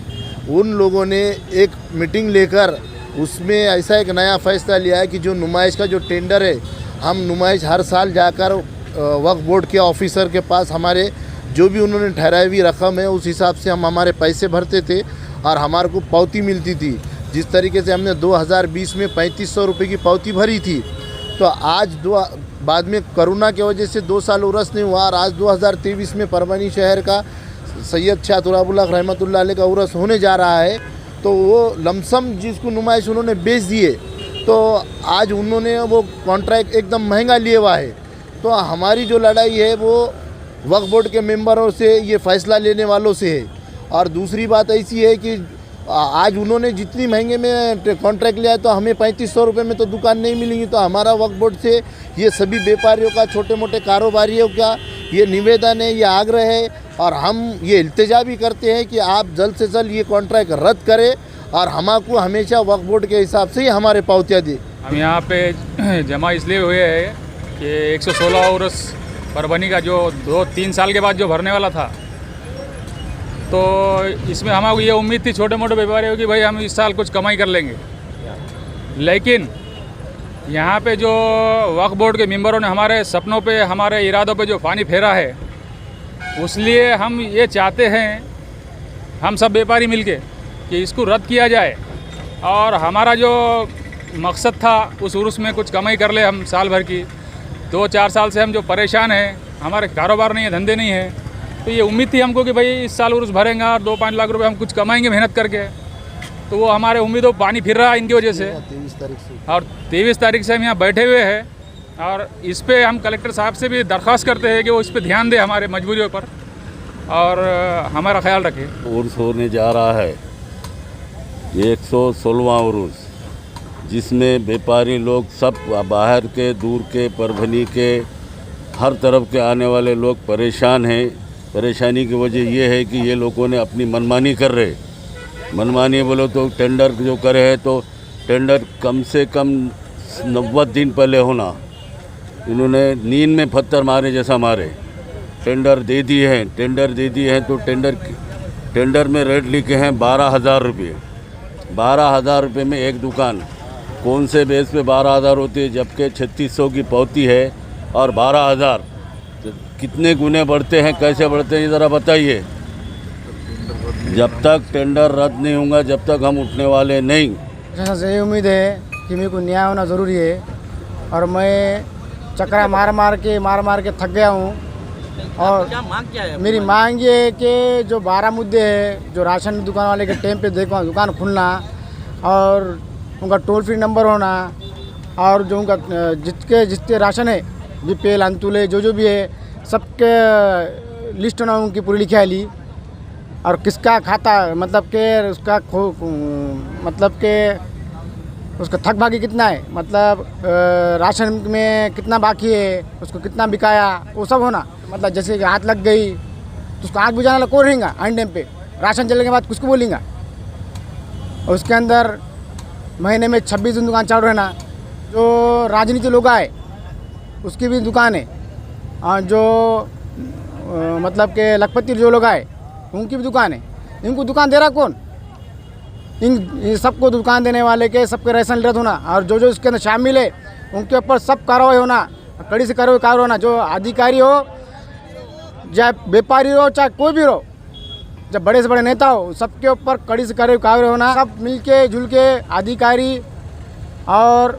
Speaker 18: उन लोगों ने एक मीटिंग लेकर उसमें ऐसा एक नया फ़ैसला लिया है कि जो नुमाइश का जो टेंडर है हम नुमाइश हर साल जाकर वक्फ बोर्ड के ऑफिसर के पास हमारे जो भी उन्होंने ठहराई हुई रकम है उस हिसाब से हम हमारे पैसे भरते थे और हमारे को पावती मिलती थी. जिस तरीके से हमने 2020 में 3500 रुपये की पावती भरी थी तो आज बाद में कोरोना की वजह से 2 साल उर्स नहीं हुआ और आज 2023 में परभनी शहर का सैयद शाह तुराबुल हक रहमतुल्लाह अलैह का उर्स होने जा रहा है. तो वो लमसम जिसको नुमाइश उन्होंने बेच दिए तो आज उन्होंने वो कॉन्ट्रैक्ट एकदम महंगा लिए हुआ है. तो हमारी जो लड़ाई है वो वक्फ बोर्ड के मेंबरों से, ये फ़ैसला लेने वालों से है. और दूसरी बात ऐसी है कि आज उन्होंने जितनी महंगे में कॉन्ट्रैक्ट लिया है तो हमें 3500 रुपये में तो दुकान नहीं मिलेंगी. तो हमारा वक्फ बोर्ड से ये सभी व्यापारियों का, छोटे मोटे कारोबारियों का ये निवेदन है, ये आग्रह है और हम ये इल्तिजा भी करते हैं कि आप जल्द से जल्द ये कॉन्ट्रैक्ट रद्द करें और हमको हमेशा वक्फ बोर्ड के हिसाब से ही हमारे पावतियाँ दें.
Speaker 19: हम यहाँ पे जमा इसलिए हुए हैं कि 116 उर्स परभनी का जो 2-3 साल के बाद जो भरने वाला था तो इसमें हमारी ये उम्मीद थी छोटे मोटे व्यापारियों की भाई हम इस साल कुछ कमाई कर लेंगे. लेकिन यहाँ पे जो वक्फ बोर्ड के मेंबरों ने हमारे सपनों पे, हमारे इरादों पे जो पानी फेरा है उसलिए हम ये चाहते हैं हम सब व्यापारी मिलके कि इसको रद्द किया जाए और हमारा जो मकसद था उस उर्स में कुछ कमाई कर ले हम साल भर की. 2-4 साल से हम जो परेशान हैं, हमारे कारोबार नहीं है, धंधे नहीं है, तो ये उम्मीद थी हमको कि भाई इस साल उर्स भरेंगे और 2-5 लाख रुपए हम कुछ कमाएंगे मेहनत करके. तो वो हमारे उम्मीदों पानी फिर रहा है इनकी वजह से. 23 तारीख से हम यहाँ बैठे हुए हैं और इस पे हम कलेक्टर साहब से भी दरख्वास्त करते हैं कि वो इस पे ध्यान दे हमारे मजबूरियों पर और हमारा ख्याल रखे.
Speaker 20: उर्स होने जा रहा है ये 116वां उर्स, जिसमें व्यापारी लोग सब बाहर के, दूर के, परभनी के, हर तरफ के आने वाले लोग परेशान हैं. परेशानी की वजह ये है कि ये लोगों ने अपनी मनमानी कर रहे. मनमानी बोलो तो टेंडर जो करे है तो टेंडर कम से कम 90 दिन पहले होना, इन्होंने नींद में पत्थर मारे जैसा मारे. टेंडर दे दिए हैं तो टेंडर में रेट लिखे हैं 12,000 रुपये. 12,000 रुपये में एक दुकान. कौन से बेस पे 12,000 होती है जबकि 3600 की पावती है और 12,000. तो कितने गुने बढ़ते हैं, कैसे बढ़ते हैं ये ज़रा बताइए. जब तक टेंडर रद्द नहीं होगा जब तक हम उठने वाले नहीं.
Speaker 3: जैसा ये उम्मीद है कि मेरे को न्याय होना ज़रूरी है और मैं चक्रा मार मार के थक गया हूँ. और
Speaker 5: क्या मांग क्या है?
Speaker 3: मेरी मांग ये है कि जो 12 मुद्दे हैं, जो राशन दुकान वाले के टाइम पे देखो दुकान खुलना और उनका टोल फ्री नंबर होना और जो उनका जितने राशन है बीपीएल, अंतुले, जो भी है सबके लिस्ट होना उनकी पूरी लिखाई ली
Speaker 7: और किसका खाता, मतलब कि उसका मतलब कि उसका थक भागी कितना है, मतलब राशन में कितना बाकी है, उसको कितना बिकाया, वो सब होना। मतलब जैसे कि हाथ लग गई तो उसको आग बुझाने वाला कौन रहेगा एंड टाइम पे, राशन चलने के बाद किसको बोलेंगे। और उसके अंदर महीने में 26 दिन दुकान चालू रहना। जो राजनीति लोग आए उसकी भी दुकान है, और जो मतलब के लखपति जो लोग आए उनकी भी दुकान है। इनको दुकान दे रहा कौन? इन सबको दुकान देने वाले के सबके राशन रद्द होना, और जो जो इसके अंदर शामिल है उनके ऊपर सब कार्रवाई होना, कड़ी से कार्रवाई होना। जो अधिकारी हो, चाहे व्यापारी हो, चाहे कोई भी हो, जब बड़े से बड़े नेता हो, सबके ऊपर कड़ी से कार्रवाई होना। सब मिलके जुल के अधिकारी और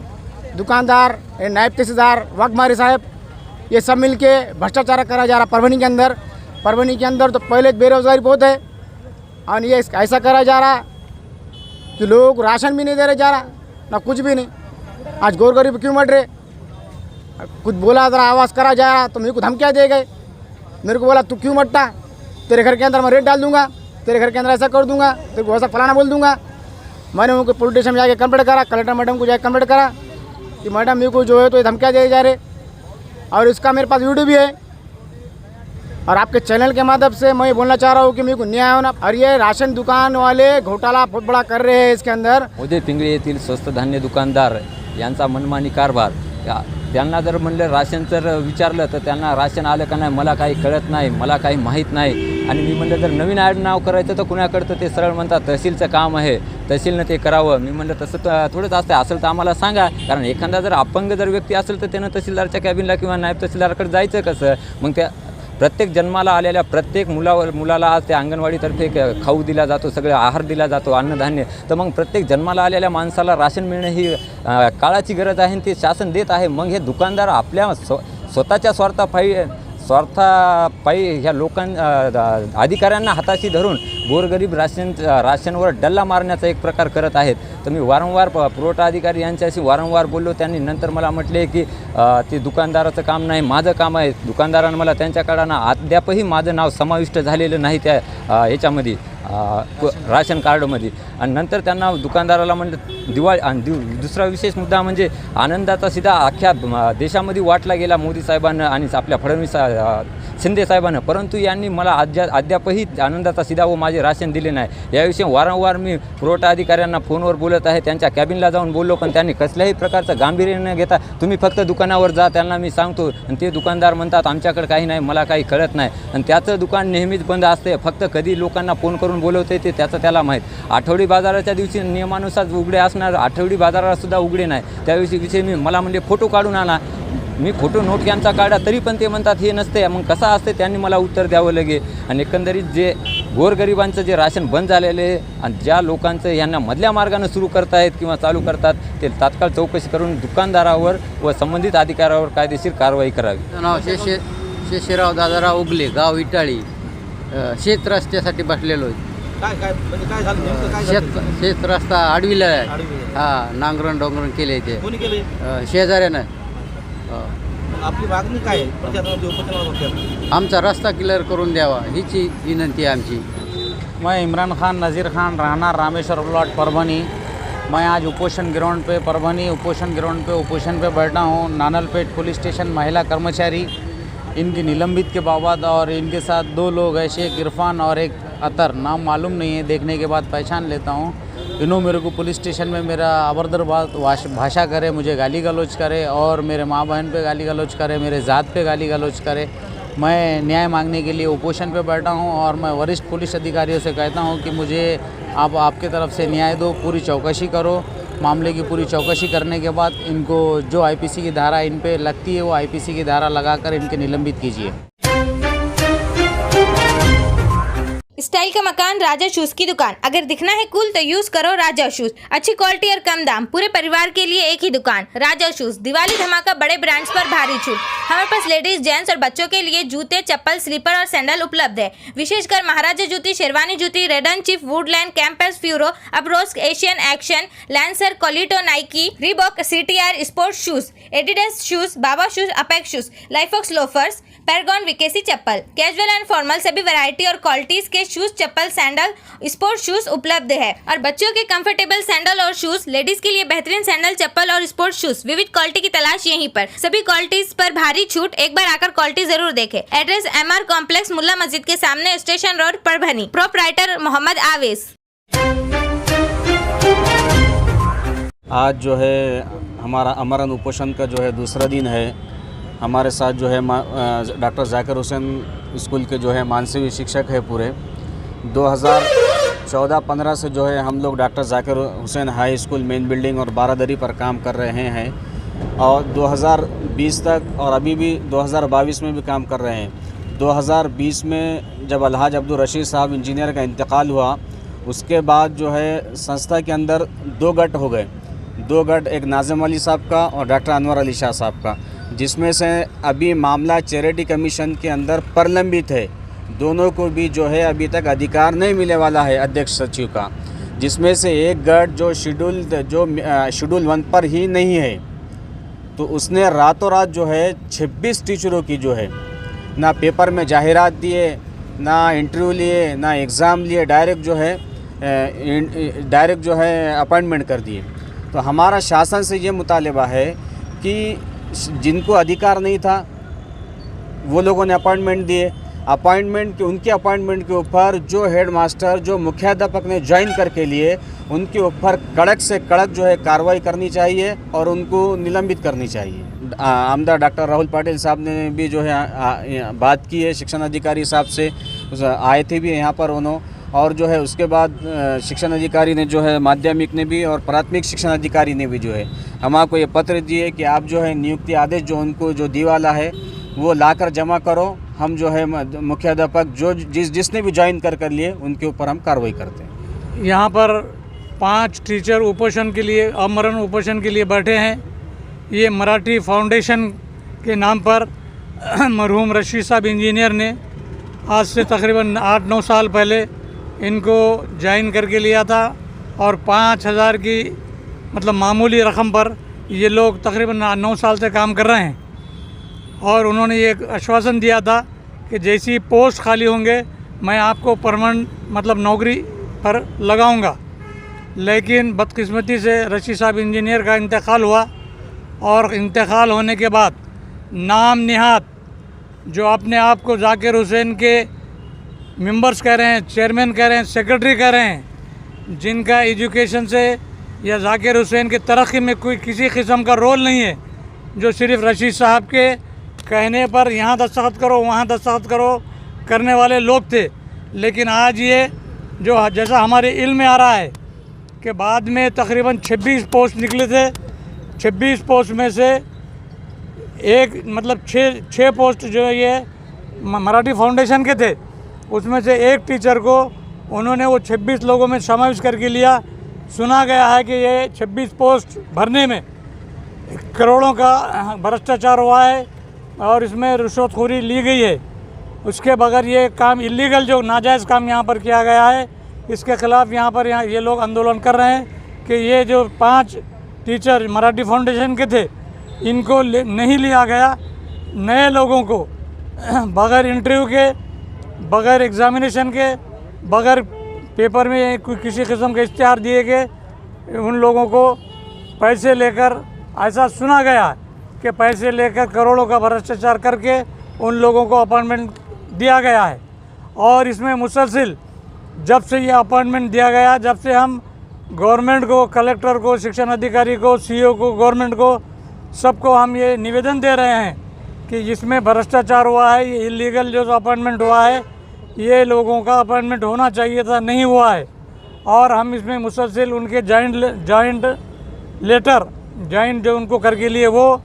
Speaker 7: दुकानदार, नायब तहसीलदार, वकमारी साहब, ये सब मिलके भ्रष्टाचार करा जा रहा परभनी के अंदर। परभनी के अंदर तो पहले बेरोजगारी बहुत है, और ये ऐसा करा जा रहा कि लोग राशन भी नहीं दे रहे जा रहा, ना कुछ भी नहीं। आज गौर गरीब क्यों मर रहे? कुछ बोला जरा आवाज़ करा जा रहा तो मेरे को धमकियाँ दे गए। मेरे को बोला तू क्यों मरता, तेरे घर के अंदर मैं रेट डाल दूंगा, तेरे घर के अंदर ऐसा कर दूंगा, तेरे को ऐसा फलाना बोल दूंगा। मैंने उनको पुलिस स्टेशन में जाके कंप्लेंट करा, कलेक्टर मैडम को जाके कंप्लेंट करा कि मैडम मेरे को जो है तो ये धमकियाँ दे जा रहे, और इसका मेरे पास वीडियो भी है। और आपके चैनल के माध्यम से मैं बोलना चाह रहा हूँ कि मेरे को न्याय होना। और ये राशन दुकान वाले घोटाला बहुत बड़ा कर रहे हैं इसके अंदर।
Speaker 21: मोजे पिंगळे येथील स्वस्त धान्य दुकानदार यांचा मनमानी कारभार, त्यांना जर म्हणलं राशन जर विचारलं तर त्यांना राशन आलं का नाही मला काही कळत नाही, मला काही माहीत नाही। आणि मी म्हणलं जर नवीन नाव करायचं तर कुणाकडतं ते सरळ म्हणतात तहसीलचं काम आहे, तहसीलनं ते करावं। मी म्हणलं तसं तर थोडंच असतं, असेल तर आम्हाला सांगा, कारण एखादा जर अपंग जर व्यक्ती असेल तर त्यानं तहसीलदारच्या कॅबिनला किंवा नायब तहसीलदाराकडे जायचं कसं? मग त्या प्रत्येक जन्माला आलेल्या प्रत्येक मुलाला आज त्या अंगणवाडीतर्फे खाऊ दिला जातो, सगळे आहार दिला जातो, अन्नधान्य। तर मग प्रत्येक जन्माला आलेल्या माणसाला राशन मिळणं ही काळाची गरज आहे, ते शासन देत आहे। मग हे दुकानदार आपल्या स्वतःच्या स्वार्थापायी ह्या अधिकाऱ्यांना हाताशी धरून गोरगरीब राशनवर डल्ला मारण्याचा एक प्रकार करत आहेत। तर मी वारंवार पुरवठा अधिकारी यांच्याशी वारंवार बोललो, त्यांनी नंतर मला म्हटले की ते दुकानदाराचं काम नाही, माझं काम आहे। दुकानदारानं मला त्यांच्याकडं अद्यापही माझं नाव समाविष्ट झालेलं नाही त्या ह्याच्यामध्ये राशन कार्डमध्ये। आणि नंतर त्यांना दुकानदाराला म्हणलं दिवाळी, आणि दुसरा विशेष मुद्दा म्हणजे आनंदाचा सीधा अख्ख्या देशामध्ये वाटला गेला मोदी साहेबांना आणि आपल्या फडणवीस शिंदे साहेबांना, परंतु यांनी मला अद्यापही आनंदाचा सीधा व माझे राशन दिले नाही। याविषयी वारंवार मी पुरवठा अधिकाऱ्यांना फोनवर बोलत आहे, त्यांच्या कॅबिनला जाऊन बोललो, पण त्यांनी कसल्याही प्रकारचं गांभीर्य न घेता तुम्ही फक्त दुकानावर जा, त्यांना मी सांगतो, आणि ते दुकानदार म्हणतात आमच्याकडे काही नाही, मला काही कळत नाही। आणि त्याचं दुकान नेहमीच बंद असते, फक्त कधी लोकांना फोन करून बोलवते ते त्याचं त्याला माहीत। आठवडी बाजाराच्या दिवशी नियमानुसार उघडे असणार, आठवडी बाजाराला सुद्धा उघडे नाही। त्याविषयी मला म्हणजे फोटो काढून आणा, मी फोटो नोट कॅनचा काढा, तरी पण ते म्हणतात हे नसते। मग कसं असते त्यांनी मला उत्तर द्यावं लगे। आणि एकंदरीत जे गोरगरिबांचं जे राशन बंद झालेलं आहे आणि ज्या लोकांचं यांना मधल्या मार्गानं सुरू करतायत किंवा चालू करतात, ते तात्काळ चौकशी करून दुकानदारावर व संबंधित अधिकाऱ्यावर कायदेशीर कारवाई करावी।
Speaker 22: नाव शेषराव दादाराव उगले, गाव इटाळी, शेत रस्त्यासाठी बसलेलो आहे।
Speaker 1: काय झालं नेमकं काय झालं?
Speaker 22: शेत रस्ता आडविला आहे, हां, नांगरण डोंगरण केले ते
Speaker 1: कोणी केले?
Speaker 22: शेजाऱ्यानं।
Speaker 1: आपली मागणी काय आहे प्रशासनाच्या उपोषणावर?
Speaker 22: आमचा रस्ता क्लिअर करून द्यावा हीची विनंती आहे आमची।
Speaker 23: मैं इमरान खान नज़ीर खान, रहना रामेश्वर प्लॉट परभनी। मैं आज उपोषण ग्राउंड पे परभनी उपोषण पे बैठा हूँ। नानलपेट पुलिस स्टेशन महिला कर्मचारी इनकी निलंबित के बाबत, और इनके साथ 2 लोग हैं, शेख इरफान और एक अतर, नाम मालूम नहीं है, देखने के बाद पहचान लेता हूँ। इन्हों मेरे को पुलिस स्टेशन में मेरा अभद्र भाषा करे, मुझे गाली गलौज करे, और मेरे माँ बहन पे गाली गलौज करे, मेरे ज़ात पे गाली गलौज करे। मैं न्याय मांगने के लिए उपोषण पे बैठा हूँ, और मैं वरिष्ठ पुलिस अधिकारियों से कहता हूँ कि मुझे आपके तरफ से न्याय दो, पूरी चौकसी करो। मामले की पूरी चौकसी करने के बाद इनको जो आईपीसी की धारा इन पे लगती है वो आईपीसी की धारा लगाकर इनके निलंबित कीजिए।
Speaker 10: स्टाइल का मकान राजा शूज की दुकान। अगर दिखना है कूल तो यूज करो राजा शूज। अच्छी क्वालिटी और कम दाम, पूरे परिवार के लिए एक ही दुकान, राजा शूज। दिवाली धमाका, बड़े ब्रांड्स पर भारी छूट। हमारे पास लेडीज, जेंट्स और बच्चों के लिए जूते, चप्पल, स्लीपर और सैंडल उपलब्ध है। विशेषकर महाराजा jutti, sherwani jutti, Red Chief, Woodland, Campus, Furo, Abros, Asian, Action, Lancer, कोलिटो, Nike, Reebok, CTR, sports shoes, Adidas shoes, Baba shoes, Apex shoes, लाइफॉक्स लोफर्स, पैरागॉन, विकेसी चप्पल, कैजुअल एंड फॉर्मल सभी वैरायटी और क्वालिटीज के शूज, चप्पल, सैंडल, स्पोर्ट्स शूज उपलब्ध है और बच्चों के कंफर्टेबल सैंडल और शूज, लेडीज के लिए बेहतरीन सैंडल, चप्पल और स्पोर्ट्स शूज, विविध क्वालिटी की तलाश यहीं पर। सभी क्वालिटीज पर भारी छूट, एक बार आकर क्वालिटी जरूर देखें। Address MR complex, Mulla Masjid के सामने, station road, Parbhani. Proprietor Mohammad Avesh.
Speaker 23: आज जो है हमारा अमरन उपोषण का जो है दूसरा दिन है। हमारे साथ जो है डॉक्टर जाकिर हुसैन स्कूल के जो है मानसीय शिक्षक है पूरे। 2014-15 से जो है हम लोग डॉक्टर जाकिर हुसैन हाई स्कूल मेन बिल्डिंग और बारादरी पर काम कर रहे हैं और 2020 तक और अभी भी 2022 में भी काम कर रहे हैं। 2020 में जब अलहाज अब्दुल रशीद साहब इंजीनियर का इंतकाल हुआ, उसके बाद जो है संस्था के अंदर 2 गट हो गए। 2 गट, एक नाज़िम अली साहब का और डॉक्टर अनवर अली शाह साहब का, जिसमें से अभी मामला चैरिटी कमीशन के अंदर प्रलंबित है। दोनों को भी जो है अभी तक अधिकार नहीं मिलने वाला है अध्यक्ष सचिव का, जिसमें से एक गट जो शेड्यूल 1 पर ही नहीं है, तो उसने रातों रात जो है 26 टीचरों की जो है ना पेपर में जाहिरात दिए, ना इंटरव्यू लिए, ना एग्ज़ाम लिए, डायरेक्ट जो है अपॉइंटमेंट कर दिए। तो हमारा शासन से ये मुतालबा है कि जिनको अधिकार नहीं था वो लोगों ने अपॉइंटमेंट दिए, उनके अपॉइंटमेंट के ऊपर जो हेड मास्टर, जो मुख्याध्यापक ने ज्वाइन करके लिए, उनके ऊपर कड़क से कड़क जो है कार्रवाई करनी चाहिए और उनको निलंबित करनी चाहिए। आमदार डॉक्टर राहुल पाटिल साहब ने भी जो है बात की है शिक्षण अधिकारी साहब से, आए थे भी यहाँ पर उन्होंने, और जो है उसके बाद शिक्षण अधिकारी ने जो है माध्यमिक ने भी और प्राथमिक शिक्षण अधिकारी ने भी जो है हमको ये पत्र दिए कि आप जो है नियुक्ति आदेश जो उनको जो दी वाला है वो लाकर जमा करो। हम जो है मुख्याध्यापक जो जिसने भी ज्वाइन कर लिए उनके ऊपर हम कार्रवाई करते हैं।
Speaker 11: यहाँ पर 5 टीचर उपोषण के लिए, अमरन उपोषण के लिए बैठे हैं। ये मराठी फाउंडेशन के नाम पर मरहूम रशीद साहब इंजीनियर ने आज से तकरीबन 8-9 साल पहले इनको ज्वाइन करके लिया था और 5,000 की मतलब मामूली रकम पर ये लोग तकरीबन 9 साल से काम कर रहे हैं। और उन्होंने ये आश्वासन दिया था कि जैसी पोस्ट खाली होंगे मैं आपको परमानेंट मतलब नौकरी पर लगाऊंगा। लेकिन बदकिस्मती से रशीद साहब इंजीनियर का इंतकाल हुआ और इंतकाल होने के बाद नाम निहात जो अपने आप को जाकिर हुसैन के मेंबर्स कह रहे हैं, चेयरमैन कह रहे हैं, सेक्रेटरी कह रहे हैं, जिनका एजुकेशन से या जाकिर हुसैन की तरक्की में कोई किसी किस्म का रोल नहीं है, जो सिर्फ रशीद साहब के कहने पर यहाँ दस्तखत करो वहाँ दस्तखत करो करने वाले लोग थे। लेकिन आज ये जो जैसा हमारे इल्म में आ रहा है कि बाद में तकरीबन 26 पोस्ट निकले थे। 26 पोस्ट में से एक मतलब 6 पोस्ट जो है ये मराठी फाउंडेशन के थे, उसमें से एक टीचर को उन्होंने वो 26 लोगों में समावेश करके लिया। सुना गया है कि ये 26 पोस्ट भरने में करोड़ों का भ्रष्टाचार हुआ है और इसमें रिश्वतखोरी ली गई है। उसके बगैर ये काम इलीगल जो नाजायज़ काम यहाँ पर किया गया है, इसके ख़िलाफ़ यहाँ पर ये लोग आंदोलन कर रहे हैं कि ये जो 5 टीचर मराठी फाउंडेशन के थे इनको नहीं लिया गया। नए लोगों को बगैर इंटरव्यू के, बगैर एग्ज़ामिनेशन के, बगैर पेपर में कोई किसी किस्म के इश्तिहार दिए गए, उन लोगों को पैसे लेकर, ऐसा सुना गया कि पैसे लेकर करोड़ों का भ्रष्टाचार करके उन लोगों को अपॉइंटमेंट दिया गया है। और इसमें मुसलसिल जब से ये अपॉइंटमेंट दिया गया, जब से हम गवर्नमेंट को, कलेक्टर को, शिक्षण अधिकारी को, सीईओ को, गवर्नमेंट को, सबको हम ये निवेदन दे रहे हैं कि जिसमें भ्रष्टाचार हुआ है, ये इलीगल जो अपॉइंटमेंट हुआ है, ये लोगों का अपॉइंटमेंट होना चाहिए था, नहीं हुआ है। और हम इसमें मुसलसिल उनके ज्वाइंट जो उनको करके लिए वो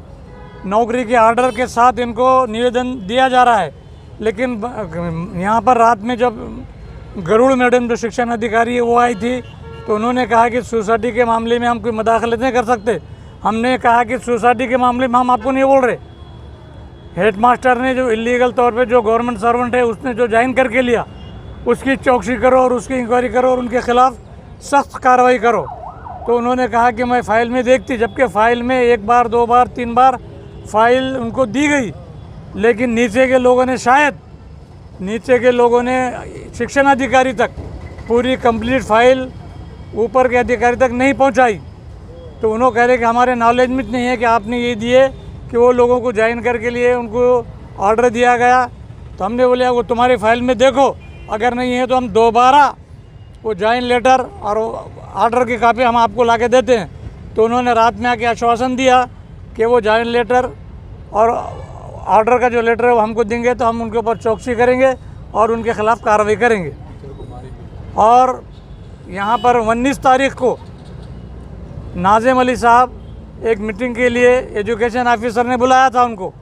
Speaker 11: नौकरी के आर्डर के साथ इनको निवेदन दिया जा रहा है। लेकिन यहाँ पर रात में जब गरुड़ मैडम जो शिक्षण अधिकारी है वो आई थी, तो उन्होंने कहा कि सोसाइटी के मामले में हम कोई मदाखलत नहीं कर सकते। हमने कहा कि सोसाइटी के मामले में हम आपको नहीं बोल रहे। हेड मास्टर ने जो इलीगल तौर पे जो गवर्नमेंट सर्वेंट है उसने जो ज्वाइन करके लिया, उसकी चौकसी करो और उसकी इंक्वायरी करो और उनके खिलाफ़ सख्त कार्रवाई करो। तो उन्होंने कहा कि मैं फ़ाइल में देखती, जबकि फ़ाइल में 1 बार 2 बार 3 बार फ़ाइल उनको दी गई, लेकिन नीचे के लोगों ने शायद
Speaker 12: नीचे के लोगों ने शिक्षण अधिकारी तक पूरी कंप्लीट फाइल ऊपर के अधिकारी तक नहीं पहुंचाई। तो उन्होंने कह रहे कि हमारे नॉलेज में नहीं है कि आपने ये दिए कि वो लोगों को ज्वाइन करके लिए उनको ऑर्डर दिया गया। तो हमने बोले वो तुम्हारी फाइल में देखो, अगर नहीं है तो हम दोबारा वो ज्वाइन लेटर और ऑर्डर की कापी हम आपको ला के देते हैं। तो उन्होंने रात में आके आश्वासन दिया कि वो ज्वाइन लेटर और ऑर्डर का जो लेटर है वो हमको देंगे तो हम उनके ऊपर चौकसी करेंगे और उनके खिलाफ़ कार्रवाई करेंगे। और यहाँ पर 19 तारीख को नाजिम अली साहब एक मीटिंग के लिए एजुकेशन ऑफिसर ने बुलाया था उनको।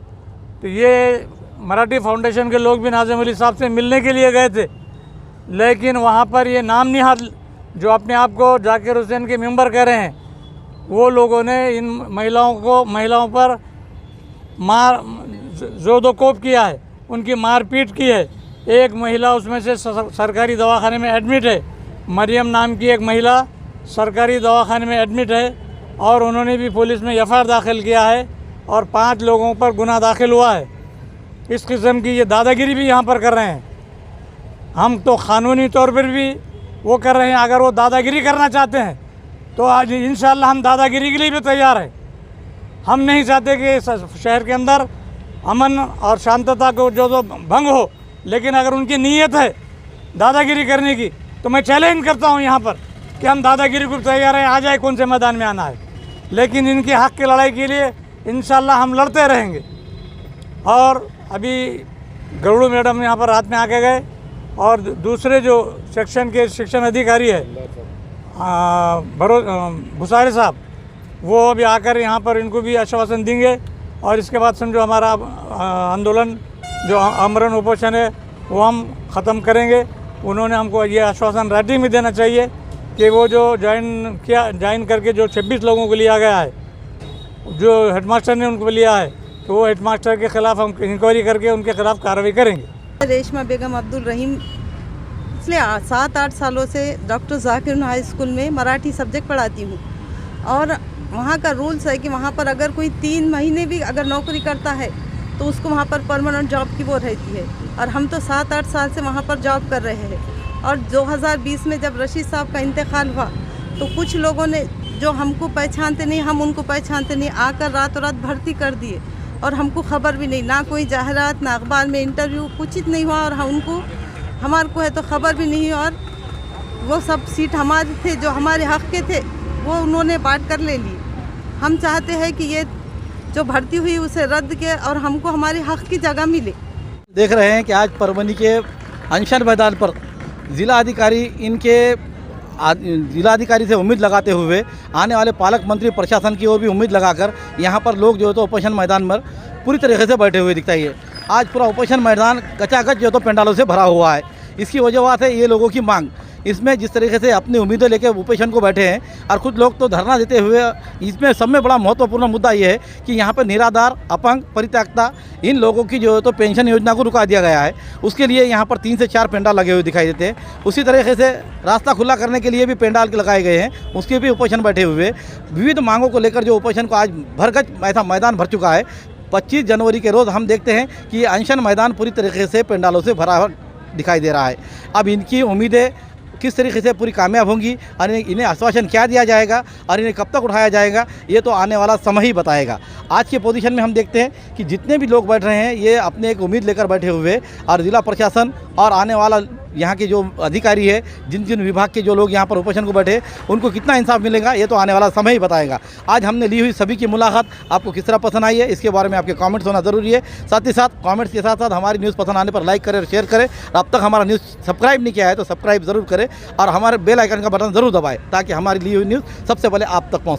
Speaker 12: तो ये मराठी फाउंडेशन के लोग भी नाजिम अली साहब से मिलने के लिए गए थे, लेकिन वहाँ पर ये नाम निहाल जो अपने आप को जाकिर हुसैन के मेंबर कह रहे हैं, वो लोगों ने इन महिलाओं पर जोदोकोप किया है, उनकी मारपीट की है। एक महिला उसमें से सरकारी दवाखाने में एडमिट है, मरियम नाम की एक महिला सरकारी दवाखाने में एडमिट है और उन्होंने भी पुलिस में एफआईआर दाखिल किया है और 5 लोगों पर गुनाह दाखिल हुआ है। इस किस्म की ये दादागिरी भी यहाँ पर कर रहे हैं। हम तो क़ानूनी तौर पर भी वो कर रहे हैं। अगर वो दादागिरी करना चाहते हैं तो आज इंशाअल्लाह हम दादागिरी के लिए भी तैयार हैं। हम नहीं चाहते कि शहर के अंदर अमन और शांतता को जो भंग हो, लेकिन अगर उनकी नीयत है दादागिरी करने की तो मैं चैलेंज करता हूँ यहाँ पर कि हम दादागिरी को तैयार हैं, आ जाए कौन से मैदान में आना है, लेकिन इनके हक़ की लड़ाई के लिए इंशाअल्लाह हम लड़ते रहेंगे। और अभी गरुड़ मैडम यहाँ पर रात में आके गए और दूसरे जो सेक्शन के शिक्षण अधिकारी है भुसारे साहब, वो अभी आकर यहाँ पर इनको भी आश्वासन देंगे और इसके बाद समझो हमारा आंदोलन जो आमरण उपोषण है वो हम ख़त्म करेंगे। उन्होंने हमको ये आश्वासन राइटिंग में देना चाहिए कि वो जो ज्वाइन करके जो 26 लोगों को लिया गया है, जो हेडमास्टर ने उनको लिया है, तो वो हेडमास्टर के ख़िलाफ़ हम इंक्वायरी करके उनके ख़िलाफ़ कार्रवाई करेंगे।
Speaker 2: रेशमा बेगम अब्दुल रहीम पिछले 7-8 सालों से डॉक्टर जाकिर हाई स्कूल में मराठी सब्जेक्ट पढ़ाती हूँ और वहाँ का रूल्स है कि वहाँ पर अगर कोई 3 महीने भी अगर नौकरी करता है तो उसको वहाँ पर परमानेंट जॉब की वो रहती है। और हम तो 7-8 साल से वहाँ पर जॉब कर रहे हैं। और 2020 में जब रशीद साहब का इंतकाल हुआ तो कुछ लोगों ने जो हमको पहचानते नहीं, हम उनको पहचानते नहीं, आकर रातों रात भर्ती कर दिए और हमको खबर भी नहीं, ना कोई जाहिरात, ना अखबार में इंटरव्यू, कुछ नहीं हुआ और हमारे को है तो खबर भी नहीं। और वो सब सीट हमारे थे जो हमारे हक़ के थे वो उन्होंने बांट कर ले ली। हम चाहते हैं कि ये जो भर्ती हुई उसे रद्द किए और हमको हमारे हक़ की जगह मिले।
Speaker 1: देख रहे हैं कि आज परभनी के अनशन मैदान पर ज़िला अधिकारी से उम्मीद लगाते हुए आने वाले पालक मंत्री प्रशासन की ओर भी उम्मीद लगाकर यहाँ पर लोग जो है तो उपोषण मैदान पर पूरी तरीके से बैठे हुए दिखता है। आज पूरा उपोषण मैदान कचाकच जो तो पंडालों से भरा हुआ है। इसकी वजह से ये लोगों की मांग, इसमें जिस तरीके से अपनी उम्मीदें लेकर उपोषण को बैठे हैं और कुछ लोग तो धरना देते हुए, इसमें सब में बड़ा महत्वपूर्ण मुद्दा ये है कि यहाँ पर निराधार, अपंग, परित्यक्ता इन लोगों की जो है तो पेंशन योजना को रुका दिया गया है। उसके लिए यहाँ पर 3 से 4 पेंडाल लगे हुए दिखाई देते हैं। उसी तरीके से रास्ता खुला करने के लिए भी पेंडाल लगाए गए हैं, उसके भी उपोषण बैठे हुए। विविध मांगों को लेकर जो उपोषण को आज भरगच ऐसा मैदान भर चुका है। 25 जनवरी के रोज़ हम देखते हैं कि ये अनशन मैदान पूरी तरीके से पेंडालों से भरा दिखाई दे रहा है। अब इनकी उम्मीदें किस तरीके से पूरी कामयाब होंगी और इन्हें आश्वासन क्या दिया जाएगा और इन्हें कब तक उठाया जाएगा, ये तो आने वाला समय ही बताएगा। आज के पोजीशन में हम देखते हैं कि जितने भी लोग बैठ रहे हैं ये अपने एक उम्मीद लेकर बैठे हुए, और ज़िला प्रशासन और आने वाला यहाँ के जो अधिकारी है, जिन जिन विभाग के जो लोग यहाँ पर उपोषण को बैठे, उनको कितना इंसाफ मिलेगा ये तो आने वाला समय ही बताएगा। आज हमने ली हुई सभी की मुलाकात आपको किस तरह पसंद आई है, इसके बारे में आपके कमेंट्स होना ज़रूरी है। साथ ही साथ कमेंट्स के साथ साथ हमारी न्यूज़ पसंद आने पर लाइक करें और शेयर करें। अब तक हमारा न्यूज़ सब्सक्राइब नहीं किया है तो सब्सक्राइब ज़रूर करें और हमारे बेल आइकन का बटन ज़रूर दबाएं ताकि हमारी ली हुई न्यूज़ सबसे पहले आप तक पहुँच सके।